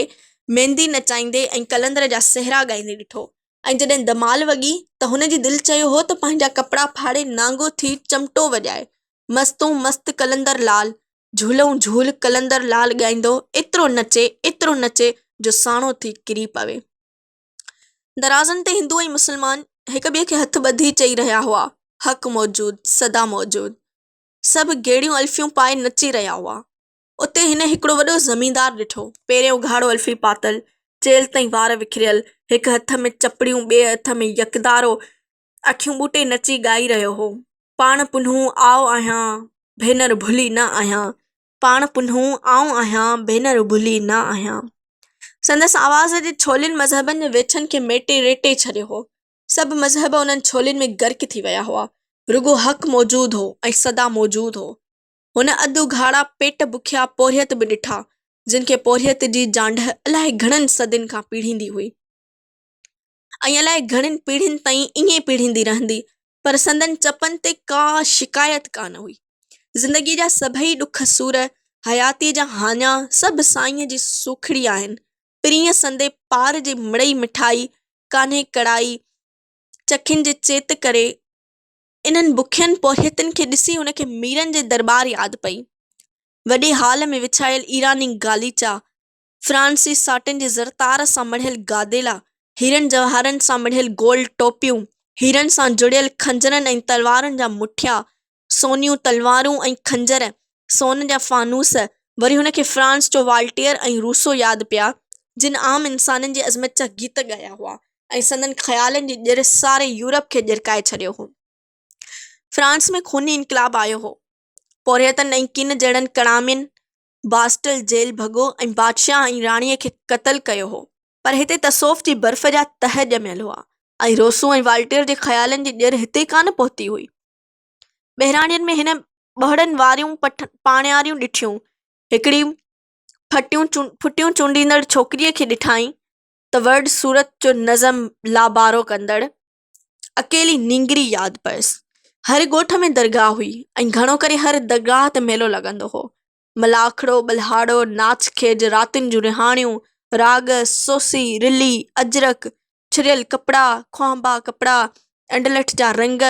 मेहंदी नचाईंदे ऐं कलंदर जा सहरा ॻाईंदे ॾिठो ऐं जॾहिं दमाल वॻी त हुनजी दिलि चयो हो त पंहिंजा कपिड़ा फाड़े नांगो थी चमटो वॼाए, मस्तूं मस्त कलंदर लाल, झूलऊं झूल कलंदर लाल ॻाईंदो, एतिरो नचे जो साणो थी किरी पवे। दराज़नि ते हिंदू ऐं मुसलमान हिक ॿिए खे हथ ॿधी चई रहिया हुआ, हक़ मौजूद, सदा मौजूद। सभु गेड़ियूं अल्फियूं पाए नची रहिया हुआ। उते हिन हिकिड़ो वॾो ज़मींदार ॾिठो, पहिरियों घाड़ो अल्फी पातल, चेल ताईं वार विखरियल, हिकु हथ में चपड़ियूं, ॿिए हथ में यकदारो, अखियूं ॿूटे नची ॻाई रहियो हो। पाण पुन्हूं आऊं आहियां भेनर भुली न आहियां, पाण पुन्हूं आऊं आहियां भेनर भुली न आहियां। संदसि आवाज़ जे छोलियुनि मज़हबनि जे वेछनि खे मेटे रेटे छॾियो हो। सभु मज़हब उन्हनि छोलियुनि में गर्क थी विया हुआ। रुगो हक़ मौजूदु हो ऐं सदा मौजूदु हो। हुन अधु घाड़ा पेट बुखिया पोरियत बि ॾिठा, जिन खे पोरियत जी जांढ अलाए घणनि सदियुनि खां पीढ़ींदी हुई ऐं अलाए घणनि पीढ़ियुनि ताईं ईअं पीढ़ींदी रहंदी, पर संदनि चपनि ते का शिकायत कान हुई। ज़िंदगीअ जा सभई ॾुख सूर, हयातीअ जा हाञा सभु साईंअ जी सुखड़ी आहिनि। प्रींअ संदे पार जी मिड़ई मिठाई, कान्हे कड़ाई, चखियुनि जे चेत करे इन्हनि बुखियनि पोरियतनि खे ॾिसी हुनखे मीरनि जे दरबार यादि पई। वॾे हाल में विछायल ईरानी गालीचा, फ्रांसी साटन जे ज़रतार सां मढ़ियल गादेला, हीरनि जवाहरनि सां मढ़ियल गोल टोपियूं, हीरनि सां जुड़ियल खंजरनि ऐं तलवारुनि जा मुठिया, सोनियूं तलवारूं ऐं खंजर, सोन जा फानूस, वरी हुनखे फ्रांस जो वाल्टियर ऐं रूसो यादि पिया, जिन आम इंसाननि जे अज़मत जा गीत ॻाया हुआ ऐं संदनि ख़्यालनि जी ॼिर सारे यूरोप खे ॼिरकाए छॾियो हो। फ्रांस में खूनी इनकलाब आयो हो। पोरियतनि ऐं किन जहिड़नि कड़ामियुनि बास्टल जेल भॻो ऐं बादशाह ऐं राणीअ खे क़तल कयो हो। पर हिते तसौफ़ जी बर्फ़ जा तह ॼमियल हुआ ऐं रोसो ऐं वाल्टियर जे ख़्यालनि जी ॼिर हिते कान पहुती हुई। बहिराणियुनि में हिन ॿहड़नि वारियूं पाणियारियूं ॾिठियूं। हिकिड़ी फुटियूं चूंडींदड़ छोकिरीअ खे ॾिठाई त वर्ड सूरत जो नज़म लाबारो कंदड़ अकेली नींगरी यादि पयसि। हर ॻोठ में दरगाह हुई ऐं घणो करे हर दरगाह ते मेलो लॻंदो हो। मलाखड़ो, बल्हाड़ो, नाच खेज, रातियुनि जूं रिहाणियूं, राग, सोसी, रिली, अजरक, छिरियल कपिड़ा, ख्वांबा कपिड़ा, अंडलठ जा रंग,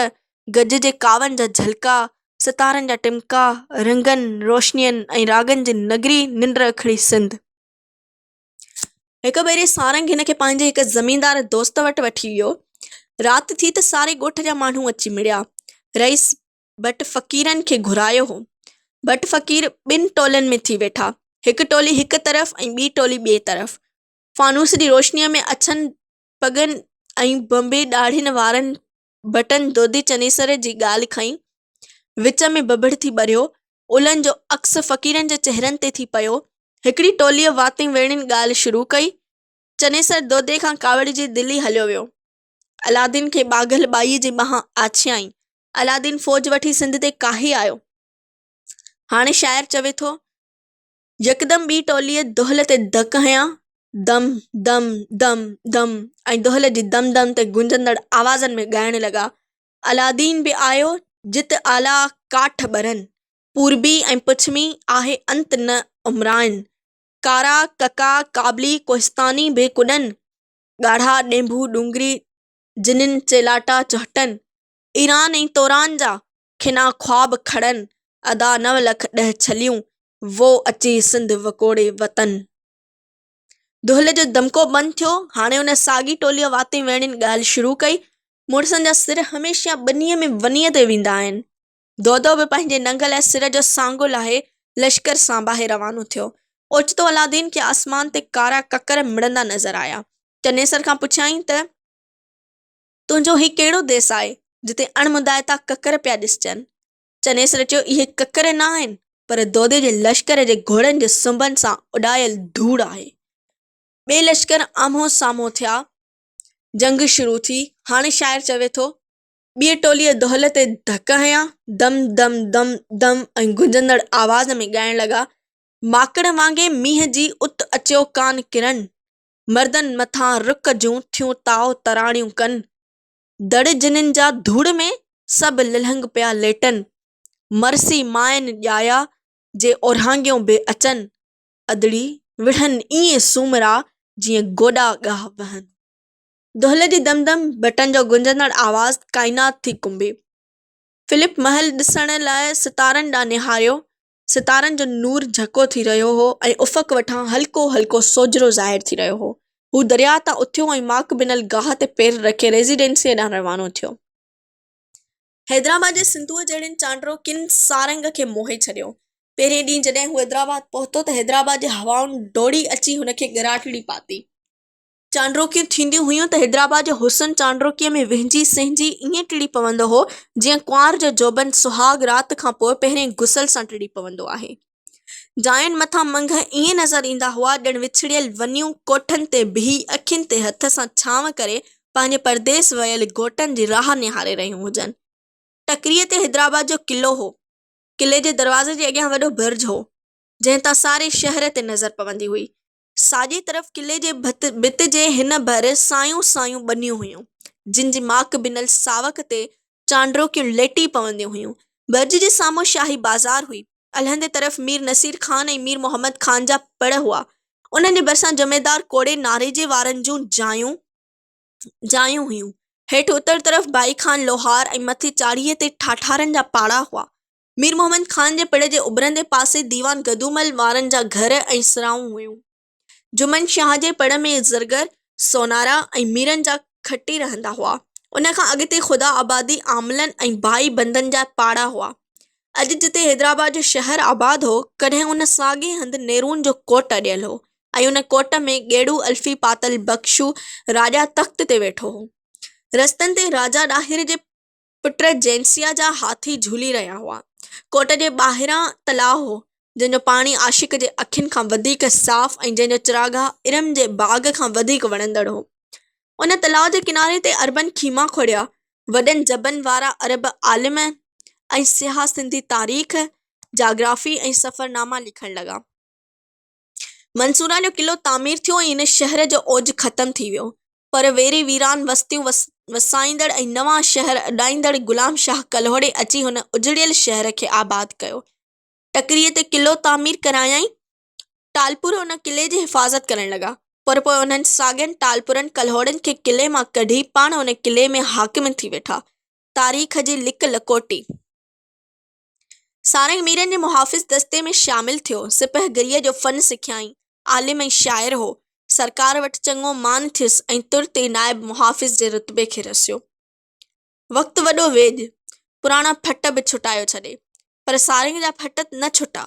गज जे कावनि जा झलका, सितारनि जा टिमका, रंगनि, रोशनियुनि ऐं रागनि जी नगरी निंड खणी सिंध। हिक भेरे सारंग हिनखे पंहिंजे हिक ज़मींदार दोस्त वटि वठी वियो। राति थी त सारे ॻोठ जा माण्हू अची मिड़िया। रईस भट फ़क़ीरनि खे घुरायो हो। भट फ़क़ीर ॿिनि टोलियुनि में थी वेठा, हिकु टोली हिकु तरफ़ ऐं ॿी टोली ॿिए तरफ़। फानूस जी रोशनीअ में अछनि पगनि ऐं बंबे ॾाढ़ियुनि वारनि भटनि दोधी चनेसर जी ॻाल्हि खईं। विच में बबड़ थी ॿरियो। उलनि जो अक्स फ़क़ीरनि जे चहिरनि ते थी पियो। हिकिड़ी टोलीअ वाती वेड़ियुनि ॻाल्हि शुरू कई। चनेसर दोधे खां कावड़ जी दिल्ली हलियो वियो। अलादीन खे बाघल बाईअ जी ॿांह आछियाईं। अलादीन फ़ौज वठी सिंध ते काहे आयो। हाणे शाइर चवे थो, यकदम ॿी टोलीअ दुहल ते धक हयां, दम दम दम दम, ऐं दुहल जी दम दम ते गुंजंदड़ आवाज़नि में ॻाइण लॻा। अलादीन बि आयो जित आला काठ ॿरनि, पूरबी ऐं पछमी आहे अंत न उमराइन, कारा कका काबली कोहिस्तानी बे कुॾनि, ॻाढ़ा ॾेंभू डूंगरी जिनिन चेलाटा चहटनि, ईरान ऐं तोरान जा खिना ख्वाब खड़नि, अदा 9 लख 10 छलियूं, वो अची सिंध वकोड़े वतन। दुहल जो दमको बंदि थियो। हाणे हुन साॻी टोलीअ वाती वेड़ियुनि ॻाल्हि शुरू कई। मुड़सनि जा सिर हमेशह ॿनीअ में वनीअ ते वेंदा आहिनि। दोदो बि पंहिंजे नंगल सिर जो सांगो लाहे लश्कर सां ॿाहिरि रवानो थियो। ओचितो अलादीन खे आसमान ते कारा ककर मिड़ंदा नज़र आया। चनेसर खां पुछियाईं त तुंहिंजो ही कहिड़ो देसु आहे जिते अणमुदाइता ककर पिया ॾिसजनि। चनेसर चयो, इहे ककर न आहिनि, पर दोदे जे लश्कर जे घोड़नि जे सुंभनि सां उॾायल धूड़ आहे। ॿिए लश्कर आम्हो साम्हो थिया। जंग शुरू थी। हाणे शाइर चवे थो, ॿिए टोलीअ दुहल ते धक हयां, दम दम दम दम, ऐं गुंजंदड़ आवाज़ में ॻाइण लॻा। माकड़ वांगे मींहं जी उत अचियो कान किरन, मर्दनि मथां रुक जूं थियूं ताव तराणियूं कनि, दड़ जिनिन जा धूड़ में सभु लिलहंग पिया लेटनि, मरसी मायनि ॼाया जे ओरहांगियूं बि अचनि, अदड़ी विढ़नि ईअं सूमरा जीअं गोॾा ॻाह वहनि। दुहल जी दमदम बटन जो गुंजंदड़ आवाज़ काइनात थी कुंबे। फिलिप महल ॾिसण लाइ सितारनि ॾांहुं निहारियो। सितारनि जो नूर झको थी रहियो हो ऐं उफ़क़ वठां हल्को हल्को सोजरो ज़ाहिर थी रहियो हो। हू दरिया तां उथियो ऐं माक बिनल गाह ते पेर रखे रेज़िडेंसीअ ॾांहुं रवानो थियो। हैदराबाद जे सिंधूअ जहिड़नि चांडरो किन सारंग खे मोहे छॾियो। पहिरें ॾींहुं जॾहिं हू हैदराबाद पहुतो त हैदराबाद जे हवाउनि डोड़ी अची हुनखे ॻराटड़ी पाती। चांड्रोकियूं थींदियूं हुयूं त हैदराबाद जो हुसन चांड्रोकीअ में विहिंजी सिंहिंजी ईअं टिड़ी पवंदो हो जीअं कुंवार जो जोबन सुहाग राति खां पोइ पहिरें गुसल सां टिड़ी पवंदो आहे। जायुनि मथां मंघ ईअं नज़र ईंदा हुआ ॼण विछड़ियल वनियूं कोठनि ते बीही अखियुनि ते हथ सां छांव करे पंहिंजे परदेस वयल घोटनि जी राह निहारे रहियूं हुजनि। टकरीअ ते हैदराबाद जो किलो हो। किले जे दरवाज़े जे अॻियां वॾो बुर्ज हो जंहिं तां सारे शहर ते नज़र पवंदी हुई। साॼे तरफ़ किले जे भित जे हिन भर सायूं सायूं ॿनियूं हुयूं जिन जी माक बिनल सावक ते चांड्रोकियूं लेटी पवंदियूं हुयूं। बुर्ज जे साम्हूं शाही बाज़ार हुई। अलहंदे तरफ़ मीर नसीर खान ऐं मीर मोहम्मद खान जा पड़ हुआ। उन्हनि जे भरिसां जमेदार कोड़े नारेजे वारनि जूं जायूं हुयूं। हेठि उतर तरफ़ भाई खान लोहार ऐं मथे चाढ़ीअ ते ठाठारनि जा पाड़ा हुआ। मीर मोहम्मद खान जे पिड़ जे उभरंदे पासे दीवान गदूमल वारनि जा घर ऐं सराऊं हुयूं। जुमन शाह जे पड़ में ज़रगर सोनारा ऐं मीरनि जा खटी रहंदा हुआ। उन खां अॻिते ख़ुदा आबादी आमलन ऐं भाई बंदनि जा पाड़ा हुआ। अॼु जिते हैदराबाद जो शहर आबाद हो कॾहिं उन साॻे हंधि नेरून जो कोट अॾियल हो ऐं उन कोट में गेड़ू अल्फी पातल बख्शू राजा तख़्त ते वेठो हो। रस्तनि ते राजा ॾाहिर जे पुट जैनसिया जा हाथी झूली रहिया हुआ। कोट जे ॿाहिरां तलाउ हो जंहिंजो पाणी आशिक जे अखियुनि खां वधीक साफ़ ऐं जंहिंजो चिरागाह इरम जे बाग़ खां वधीक वणंदड़ हो। उन तलाउ जे किनारे ते अरबनि खीमा खोड़िया। वॾनि जबनि वारा अरब आलिम ऐं सियाह सिंधी तारीख़ जाग्राफी ऐं सफ़रनामा लिखण लॻा। मंसूरा जो किलो तामीर थियो ऐं इन शहर जो ओज ख़तम थी वियो। पर वेरी वीरान वस्तियूं वसाईंदड़ ऐं नवां शहर अॾाईंदड़ गुलाम शाह कल्होड़े अची हुन उजड़ियल शहर खे आबाद कयो। टकरीअ ते किलो तामीर करायई। टालपुर उन किले जी हिफ़ाज़त करण लॻा पर पोइ उन्हनि साॻियनि टालपुरनि कल्होड़नि खे किले मां कढी पाण उन किले में हाकिम थी वेठा। तारीख़ जी लिक लकोटी सारंग मीरनि जे मुहाफ़िज़ दस्ते में शामिल थियो। सिपहगीरीअ जो फ़न सिखियाई। आलिम ऐं शाइर हो। सरकार वटि चङो मान थियुसि ऐं तुर ते नायब मुहाफ़िज़ जे रुतबे खे रसियो। वक़्तु वॾो वेझ पुराणा फट बि छुटायो छॾे पर सारंग जा फट न छुटा।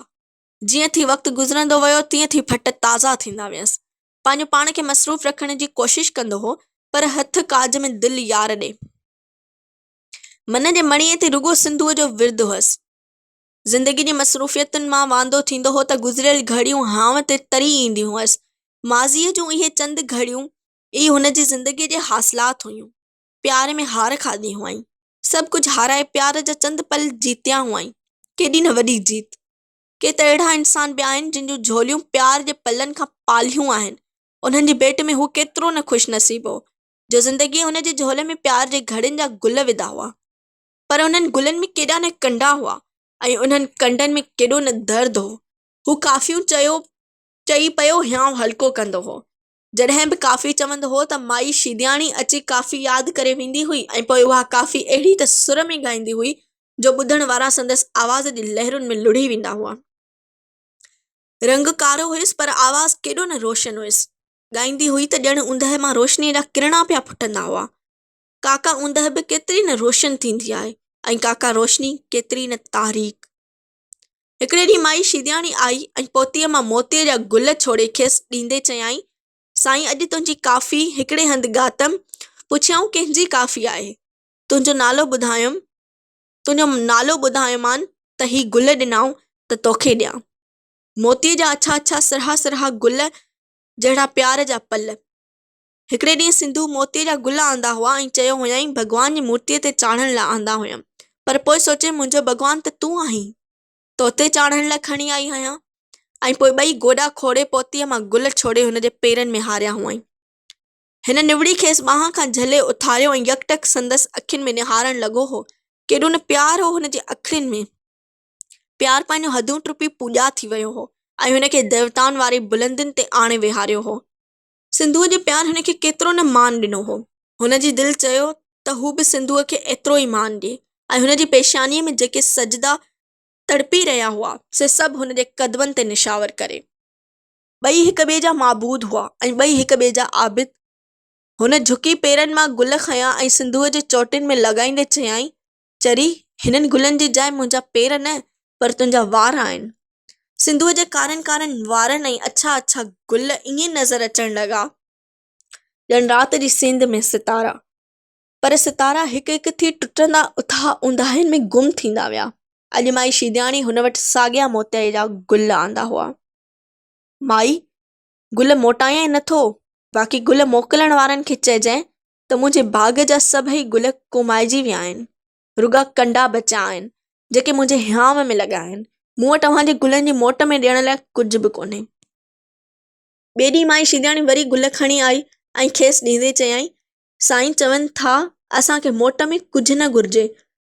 जीअं थी वक़्तु गुज़रंदो वियो तीअं थी फट ताज़ा थींदा वियसि। पंहिंजो पाण खे मसरूफ़ रखण जी कोशिशि कंदो हो पर हथ काज में दिलि यार ॾे। मन जे मणीअ ते रुगो सिंधूअ जो विर्द हुअसि। ज़िंदगी जी मसरूफ़ियतुनि मां वांदो थींदो हो त गुज़िरियल घड़ियूं हांव ते तरी ईंदियूं हुअसि। माज़ीअ जूं इहे चंद घड़ियूं ई हुन जी ज़िंदगीअ जे हासिलात हुयूं। प्यार में हार खाधी हुआईं। सभु कुझु हाराए प्यार जा चंद पल जीतिया हुआईं। केॾी न वॾी जीत। के त अहिड़ा इंसान बि आहिनि जिन जूं झोलियूं प्यार जे पलनि खां पालियूं आहिनि। उन्हनि जी भेट में हू केतिरो न ख़ुशनसीब हो जो ज़िंदगीअ हुन जे झोले में प्यार जे घड़ियुनि जा गुल विधा हुआ। पर उन्हनि गुलनि में केॾा न कंडा हुआ ऐं उन्हनि कंडनि में केॾो न दर्द हो। हू काफ़ियूं चई पियो हियांव हल्को कंदो हो। जॾहिं बि काफ़ी चवंदो हो त माई शीदियाणी अची काफ़ी यादि करे वेंदी हुई ऐं पोइ उहा काफ़ी अहिड़ी त सुर में ॻाईंदी हुई जो ॿुधण वारा संदसि आवाज़ जी लहरुनि में लुढ़ी वेंदा हुआ। रंग कारो हुयुसि पर आवाज़ केॾो न रोशन हुयुसि। ॻाईंदी हुई त ॼण ऊंदहि मां रोशनीअ जा किरणा पिया फुटंदा हुआ। काका ऊंदहि बि केतिरी न रोशन थींदी आहे ऐं काका रोशनी केतिरी न तारीख़। हिकिड़े ॾींहुं माई शीदियाणी आई ऐं पोतीअ मां मोतीअ जा गुल छोड़े खेसि ॾींदे चयाईं, साईं अॼु तुंहिंजी काफ़ी हिकिड़े हंधि ॻातमि। पुछियऊं कंहिंजी काफ़ी आहे? तुंहिंजो नालो ॿुधायोमान त ही गुल ॾिनऊं त तोखे ॾियां। मोतीअ जा अछा अछा सिरहा सिरहा गुल जहिड़ा प्यार जा पल। हिकिड़े ॾींहुं सिंधू मोतीअ जा गुल आंदा हुआ ऐं चयो हुयईं भॻवान जी मूर्तीअ ते चाढ़ण लाइ आंदा हुयमि पर पोइ सोचे मुंहिंजो भॻवान त तूं आहीं, तोते चाढ़ण लाइ खणी आई आहियां। ऐं पोइ ॿई गोॾा खोड़े पोतीअ मां गुल छोड़े हुन जे पेरनि में हारिया हुआईं। हिन निवड़ी खेसि ॿांह खां झले उथारियो ऐं यकटक संदसि अखियुनि में निहारण लॻो हो। केॾो न प्यार हो हुन जे अखियुनि में। प्यार पंहिंजो हदूं टुपी पूॼा थी वियो हो ऐं हुनखे देवताउनि वारी बुलंदियुनि ते आणे वेहारियो हो। सिंधूअ जे प्यार हुनखे केतिरो न मान ॾिनो हो। हुन जी दिलि चयो त हू बि सिंधूअ खे एतिरो ई मान ॾिए ऐं हुन जी पेशानीअ में जेके सजदा तड़पी रहिया हुआ से सभु हुन जे कदमनि ते निशावर करे। ॿई हिक ॿिए जा माबूद हुआ ऐं ॿई हिक ॿिए जा आबिद। हुन झुकी पेरनि मां गुल खयां ऐं सिंधूअ जे चोटिन में लॻाईंदे चयाईं, चरी हिननि गुलनि जी जाइ मुंहिंजा पेर न पर तुंहिंजा वार आहिनि। सिंधूअ जे कारनि कारनि वारनि ऐं अछा अछा गुल ईअं नज़र अचण लॻा ॼण राति जी सिंध में सितारा, पर सितारा हिकु हिकु थी टुटंदा उथा उंधाइनि में गुम थींदा विया। अॼु माई शीदियाणी हुन वटि साॻिया मोतीअ जा गुल आंदा हुआ। माई, गुल मोटायां नथो, बाक़ी गुल मोकिलण वारनि खे चइजांइ त मुंहिंजे बाग़ जा सभई गुल कुमाइजी विया आहिनि। रुॻा कंडा बचिया आहिनि जेके मुंहिंजे हियांव में लॻा आहिनि। मूं वटि तव्हांजे गुलनि जी मोट में ॾियण लाइ कुझु बि कोन्हे। ॿिए ॾींहुं माई शीदियाणी वरी गुल खणी आई ऐं खेसि ॾींदे चयईं, साईं चवनि था असांखे मोट में कुझु न घुरिजे,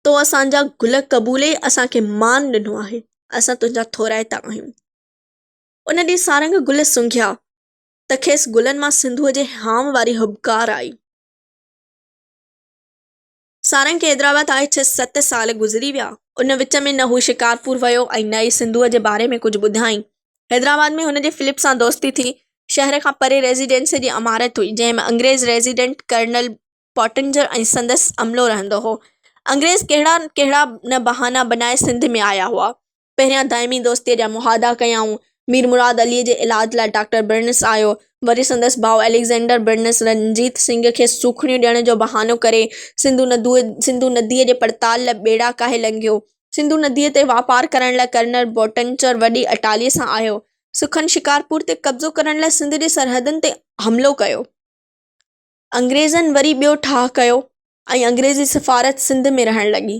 तो असांजा गुल क़बूले असांखे मान ॾिनो आहे। असां तुंहिंजा थोराइता आहियूं। उन ॾींहुं सारंग गुल सुंघिया त खेसि गुलनि मां सिंधूअ जे हाम वारी हुबकार आई। सारंग खे हैदराबाद आए 6-7 साल गुज़री विया। उन विच में न हू शिकारपुर वियो ऐं न ई सिंधूअ जे बारे में कुझु ॿुधाईं। हैदराबाद में हुनजे फिलिप सां दोस्ती थी। शहर खां परे रेजिडेंसी जी इमारत हुई जंहिं में अंग्रेज़ रेजिडेंट कर्नल पॉटिंजर ऐं संदसि अमलो रहंदो हो। अंग्रेज़ कहिड़ा कहिड़ा न बहाना बनाए सिंध में आया हुआ। पहिरियां दाइमी दोस्तीअ जा मुहादा कयाऊं। मीर मुराद अलीअ जे इलाज लाइ डॉक्टर बर्नस आयो। वरी संदसि भाउ अलेक्जेंडर बर्नस रणजीत सिंह खे सूखड़ियूं ॾियण जो बहानो करे सिंधु नदीअ जे पड़ताल लाइ ॿेड़ा काहे लंघियो। सिंधु नदीअ ते वापारु करण लाइ कर्नल पॉटिंजर वॾी अटालीअ सां आयो। सुखन शिकारपुर ते कब्ज़ो करण लाइ सिंध जे सरहदनि ते हमिलो कयो। अंग्रेज़नि वरी ॿियो ठाह कयो ऐं अंग्रेज़ी सफ़ारत सिंध में रहण लॻी।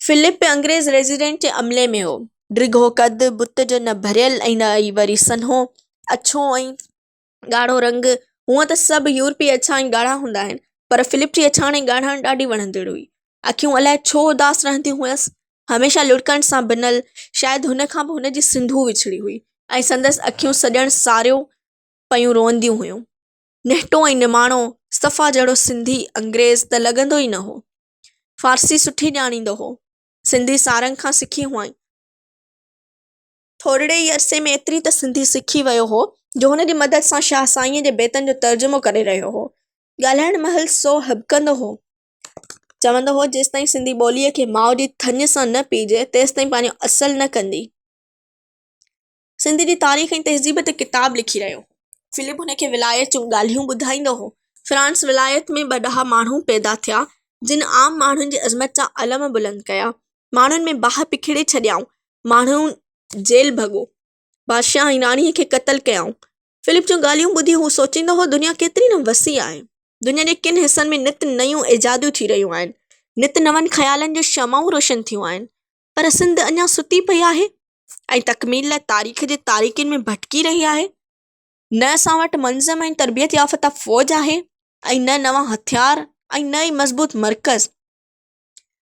फिलिप अंग्रेज़ रेजिडेंट जे अमले में हो। डिघो कद, बुत जो न भरियल ऐं न ई वरी सन्हो, अछो ऐं ॻाढ़ो रंग। हूअं त सभु यूरोपी अछा ऐं ॻाढ़ा हूंदा आहिनि, पर फिलिप जी अछाण ऐं ॻाढ़ाण ॾाढी वणंदड़ हुई। अखियूं अलाए छो उदास रहंदियूं हुयसि, हमेशह लुड़कण सां बिनल। शायदि हुन खां बि हुनजी सिंधू विछड़ी हुई ऐं संदसि अखियूं सॼण सारियो पयूं रोअंदियूं हुयूं। निहटो ऐं निमाणो, सफ़ा जहिड़ो सिंधी अंग्रेज़ त लॻंदो ई न हो। फारसी सुठी ॼाणींदो हो। सिंधी सारंग खां सिखी हुआईं। थोरे ई अरसे में एतिरी त सिंधी सिखी वियो हो जो हुनजी मदद सां शाह साईंअ जे बेतनि जो तर्जुमो करे रहियो हो। ॻाल्हाइण महिल सो हबकंदो हो। चवंदो हो जेसिताईं सिंधी ॿोलीअ खे माउ जी थञ सां न पीजे तेसिताईं पंहिंजो असुलु न कंदी। सिंध जी तारीख़ ऐं तहज़ीब ते किताब लिखी रहियो। फिलिप हुनखे विलायत जूं ॻाल्हियूं ॿुधाईंदो हो। फ्रांस विलायत में ॿ माण्हू पैदा थिया जिन आम माण्हुनि जी अज़मत जा अलम बुलंद कया। माण्हुनि में बाहि पिखिड़े छॾियाऊं। माण्हू जेल भॻो। बादशाह ऐं राणीअ खे क़तल कयाऊं। फिलिप जूं ॻाल्हियूं ॿुधी हू सोचींदो हो दुनिया केतिरी न वसी आहे। दुनिया जे किन हिसनि में नित नयूं इजादियूं थी रहियूं आहिनि। नित नवनि ख़्यालनि जूं शमाऊं रोशन थियूं आहिनि। पर सिंध अञा सुती पई आहे ऐं तकमील लाइ तारीख़ जे तारीक़नि में भटकी रही आहे। न असां वटि मंज़म ऐं तरबियत याफ़्ता फ़ौज आहे ऐं न नवां हथियार ऐं न ई मज़बूत मर्कज़।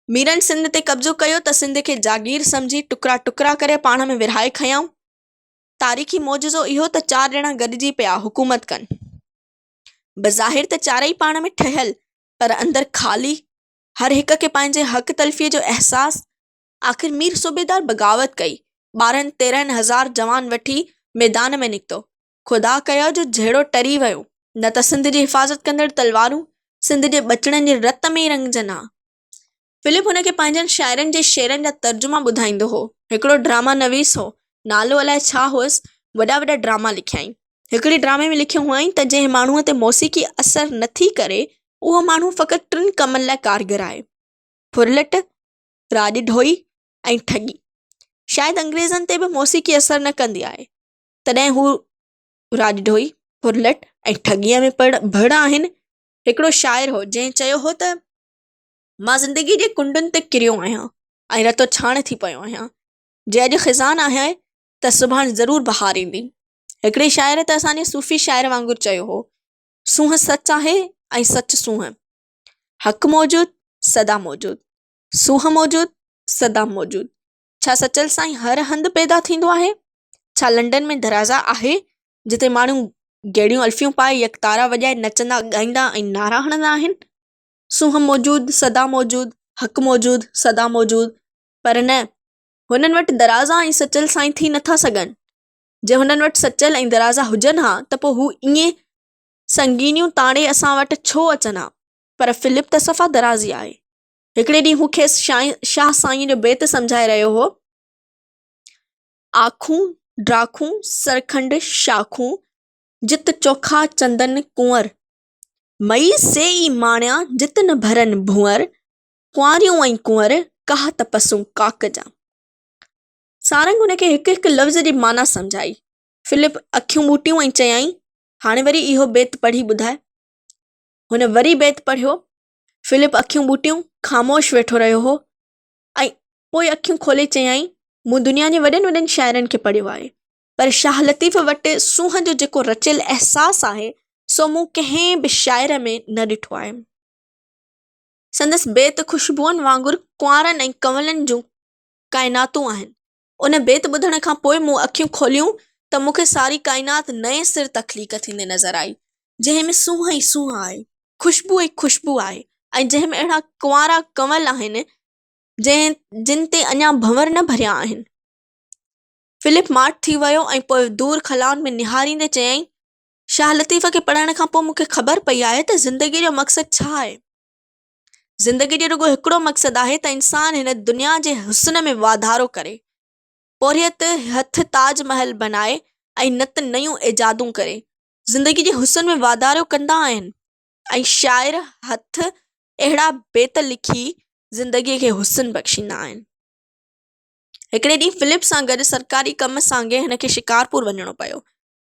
मीरनि सिंध ते कब्ज़ो कयो त सिंध खे जागीर सम्झी टुकड़ा टुकड़ा करे पाण में विरहाए खयाऊं। तारीख़ी मौजज़ो इहो त 4 ॼणा गॾिजी पिया हुकूमत कनि। बज़ाहिर त चारई पाण में ठहियल, पर अंदरि ख़ाली। हर हिक खे पंहिंजे हक़ तलफ़ीअ जो अहसास। आख़िर मीर सूबेदार बग़ावत कई। 12-13 हज़ार जवान वठी मैदान में निकितो। ख़ुदा कयो जो जहिड़ो टरी वियो, न त सिंध जी हिफ़ाज़त कंदड़ तलवारूं सिंध जे बचड़नि जे रत में ई रंगजनि हा। फिलिप हुनखे पंहिंजनि शाइरनि जे शेरनि जा तर्जुमा ॿुधाईंदो हो। हिकिड़ो ड्रामा नवीस हो, नालो अलाए छा हुअसि, वॾा वॾा ड्रामा लिखियाईं। हिकिड़े ड्रामे में लिखियो हुआईं त जंहिं माण्हूअ ते मौसीक़ी असरु नथी करे उहो माण्हू फ़क़ति 3 कमनि लाइ कारगर आहे: फुरलट, राॼ ढोई ऐं ठगी। शायदि अंग्रेज़नि ते बि मौसीक़ी असरु न कंदी आहे, तॾहिं हू राॼ ढोई, फुरलट ऐं ठगीअ में भड़ आहिनि। हिकिड़ो शाइर हो जंहिं चयो हो त मां ज़िंदगी जे कुंडनि ते किरियो आहियां ऐं रतो छाण थी पियो आहियां। जे अॼु ख़िज़ान आहे त सुभाणे ज़रूरु बहार ईंदी। हिकिड़े शाइर त असांजे सूफ़ी शाइर वांगुरु चयो हो, सूंहं सच आहे ऐं सच सूंहं। हक़ मौजूद सदा मौजूद, सूंहं मौजूद सदा मौजूद। छा सचल साईं हर हंधि पैदा थींदो आहे? छा लंडन में दराज़ा आहे जिते माण्हू गेड़ियूं अल्फियूं पाए यकतारा वॼाए नचंदा ॻाईंदा ऐं नारा हणंदा आहिनि? सूंहं मौजूद सदा मौजूद, हक़ मौजूद सदा मौजूद। पर न, हुननि वटि दराज़ा ऐं सचल साईं थी नथा सघनि। जे हुननि वटि सचल ऐं दराज़ा हुजनि हा त पोइ हू ईअं संगीनियूं ताणे असां वटि छो अचनि हा? पर फिलिप त सफ़ा दराज़ी आहे। हिकिड़े ॾींहुं हू खेसि शाह साईं जो बेत सम्झाए रहियो हो। आखूं ड्राखूं सरखंड शाखूं जित चोखा चंदन कुंवर, मई से ई माणिया जित न भरन भुअर, कुंवारियूं ऐं कुंवर कहा तपसूं काक जा। सारंग हुनखे हिकु हिकु लफ़्ज़ जी माना सम्झाई। फिलिप अखियूं ॿूटियूं ऐं चयाईं, हाणे वरी इहो बेत पढ़ी ॿुधाए। हुन वरी बेत पढ़ियो। फिलिप अखियूं ॿूटियूं ख़ामोश वेठो रहियो हो ऐं पोइ अखियूं खोले चयाईं, मूं दुनिया जे वॾनि वॾनि शाइरनि खे पढ़ियो आहे, पर शाह लतीफ़ वटि सूंहं जो जेको रचियल अहसासु आहे सो मूं कंहिं बि शाइर में न ॾिठो आहे। संदसि बेत ख़ुशबूअनि वांगुरु कुंवारनि ऐं कंवलनि जूं काइनातूं आहिनि। उन बेत ॿुधण खां पोइ मूं अखियूं खोलियूं त मूंखे सारी काइनात नए सिर तख़लीक़ थींदे नज़र आई, जंहिं में सूंहं ई सूंहं आहे, ख़ुशबू ई ख़ुशबू आहे, ऐं जंहिं में अहिड़ा कुंवारा कंवल आहिनि जिन ते अञा भंवर न भरिया आहिनि। फिलिप माठ थी वियो ऐं पोइ दूर खलाउनि में निहारींदे चयाईं, शाह लतीफ़ खे पढ़ण खां पोइ मूंखे ख़बर पई आहे त ज़िंदगीअ जो मक़सदु छा आहे। ज़िंदगी जो रुॻो हिकिड़ो मक़सदु आहे त इंसानु हिन दुनिया जे हुस्न में वाधारो करे, पोरियत हथ ताजमहल बनाए ऐं न त नयूं इजादूं करे ज़िंदगी जे हुस्न में वाधारो कंदा आहिनि, ऐं शाइर हथ अहिड़ा बेत लिखी ज़िंदगीअ खे हुस्न बख़्शींदा आहिनि। हिकिड़े ॾींहुं फिलिप सां गॾु सरकारी कम सां अॻे हिनखे शिकारपुर वञिणो पियो।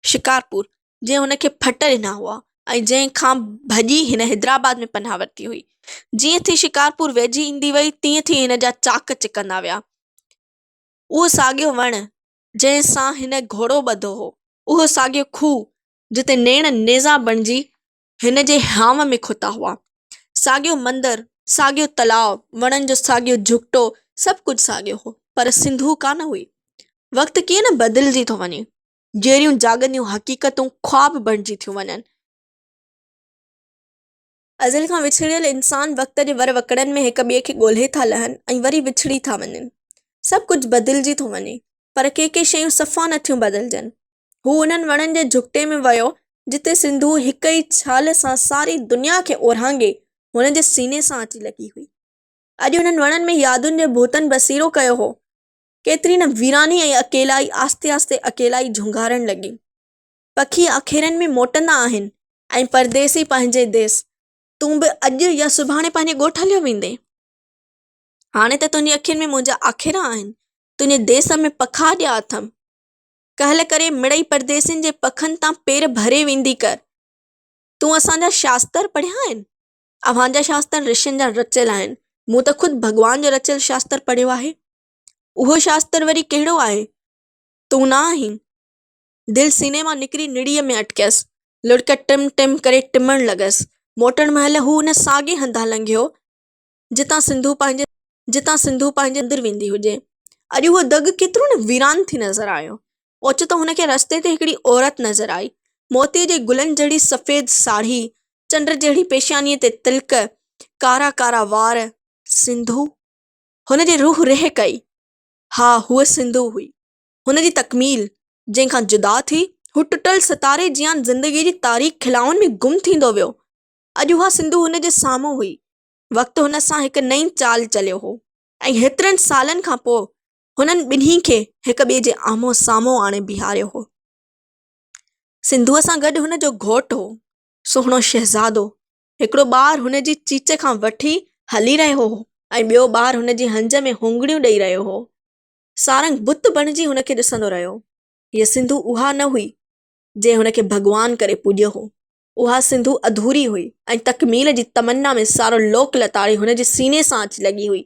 शिकारपुर जंहिं हुनखे फट ॾिना हुआ ऐं जंहिं खां भॼी हिन हैदराबाद में पनाह वरिती हुई। जीअं थी शिकारपुर वेझी ईंदी वई तीअं थी हिन जा चाक चिकंदा विया। उहो साॻियो वणु जंहिं सां हिन घोड़ो ॿधो हो, उहो साॻियो खूह जिते नेण नेज़ा बणिजी हिन जे हाव में खुता हुआ, साॻियो मंदरु, साॻियो तलाउ, वणनि जो साॻियो झुगिटो, सभु कुझु साॻियो हो, पर सिंधू कान हुई। वक़्तु कीअं न बदिलजी थो वञे, जहिड़ियूं जाॻंदियूं हक़ीक़तूं ख़्वाब बणिजी थियूं वञनि। अज़ल खां विछड़ियल इंसान वक़्त जे वर वकड़नि में हिक ॿिए खे ॻोल्हे था लहनि ऐं वरी विछड़ी था वञनि। सभु कुझु बदिलजी थो वञे, पर के शयूं सफ़ा नथियूं बदिलजनि। हू उन्हनि वणनि जे झुगिटे में वियो जिते सिंधू हिक ई छाल सां सारी दुनिया खे ओरहांगे हुन जे सीने सां अची लॻी हुई। अॼु हुननि वणनि में यादुनि जे भूतनि बसीरो कयो हो। केतिरी न वीरानी ऐं अकेलाई आस्ते आस्ते अकेलाई झुंगारण लॻी। पखी आखेरनि में मोटंदा आहिनि ऐं परदेसी पंहिंजे देस। तूं बि अॼु या सुभाणे पंहिंजे ॻोठ हलियो वेंदे। हाणे त तुंहिंजी अखियुनि में मुंहिंजा आखेरा आहिनि, तुंहिंजे देस में पखा ॾिया अथमि। कहल करे मिड़ई परदेसियुनि जे पखनि तां पेर भरे वेंदी कर। तूं असांजा शास्त्र पढ़िया आहिनि? अव्हांजा शास्त्र ऋषियुनि जा रचियल आहिनि। मूं त ख़ुदि भॻवान जो रचियल शास्त्र पढ़ियो आहे। उहो शास्त्र वरी कहिड़ो आहे? तूं न आहीं। दिलि सीने मां निकिरी निड़ीअ में अटकियसि। लुड़क टिम टिम करे टिमण लॻसि। मोटण महिल हू हुन साॻे हंधा लंघियो जितां सिंधू पंहिंजे अंदरि वेंदी हुजे। अॼु उहो दग केतिरो न वीरान थी नज़र आयो। ओचितो हुनखे रस्ते ते हिकिड़ी औरत नज़र आई, मोतीअ जे गुलनि जहिड़ी सफ़ेद साड़ी, चंड जहिड़ी पेशानीअ ते तिलक, कारा कारा वार। सिंधू! हुन जी रूह रह कई। हा, हूअ सिंधू हुई। हुन जी तकमील जंहिंखां जुदा थी हू टुटल सितारे जियां ज़िंदगी जी तारीख़ खिलाउनि में गुम थींदो वियो। अॼु उहा सिंधू हुन जे साम्हूं हुई। वक़्तु हुन सां हिकु नई चाल चलियो हो ऐं हेतिरनि सालनि खां पोइ हुननि ॿिन्ही खे हिक ॿिए जे आम्हूं साम्हूं आणे बीहारियो हो। सिंधूअ सां गॾु हुन जो घोटु हो, सुहिणो शहज़ादो। हिकिड़ो ॿारु हुन जी चीच खां वठी हली रहियो हो ऐं ॿियो ॿारु हुन जी हंज में होंगड़ियूं ॾेई रहियो हो। सारंग बुत बणिजी हुनखे ॾिसंदो रहियो। हीअ सिंधू उहा न हुई जंहिं हुनखे भॻवान करे पूॼियो हो। उहा सिंधू अधूरी हुई ऐं तकमील जी तमन्ना में सारो लोक लताड़ी हुन जे सीने सां अची लॻी हुई।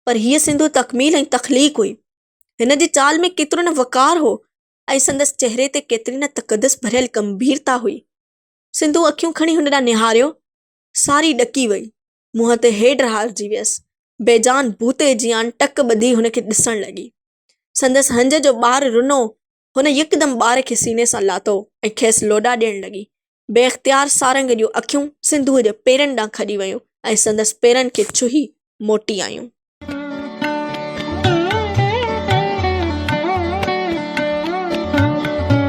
पर हीअ सिंधू तकमील ऐं तख़लीक़ हुई। हिन जी चाल में केतिरो न वक़ार हो ऐं संदसि चहिरे ते केतिरी न तक़दस भरियल गंभीरता हुई। सिंधू अखियूं खणी हुन ॾांहुं निहारियो, सारी ॾकी वई, मुंहं ते हेड हारजी वियसि। बेजान भूते जियां टक ॿधी हुनखे ॾिसण लॻी। संदसि हंज जो ॿारु रुनो। हुन यकदमि ॿार खे सीने सां लाथो ऐं खेसि लोॾा ॾियण लॻी। बेइख़्तियार सारंग जूं अखियूं सिंधूअ जे पेरनि ॾांहुं खॼी वयूं ऐं संदसि पेरनि खे छुही मोटी आयूं।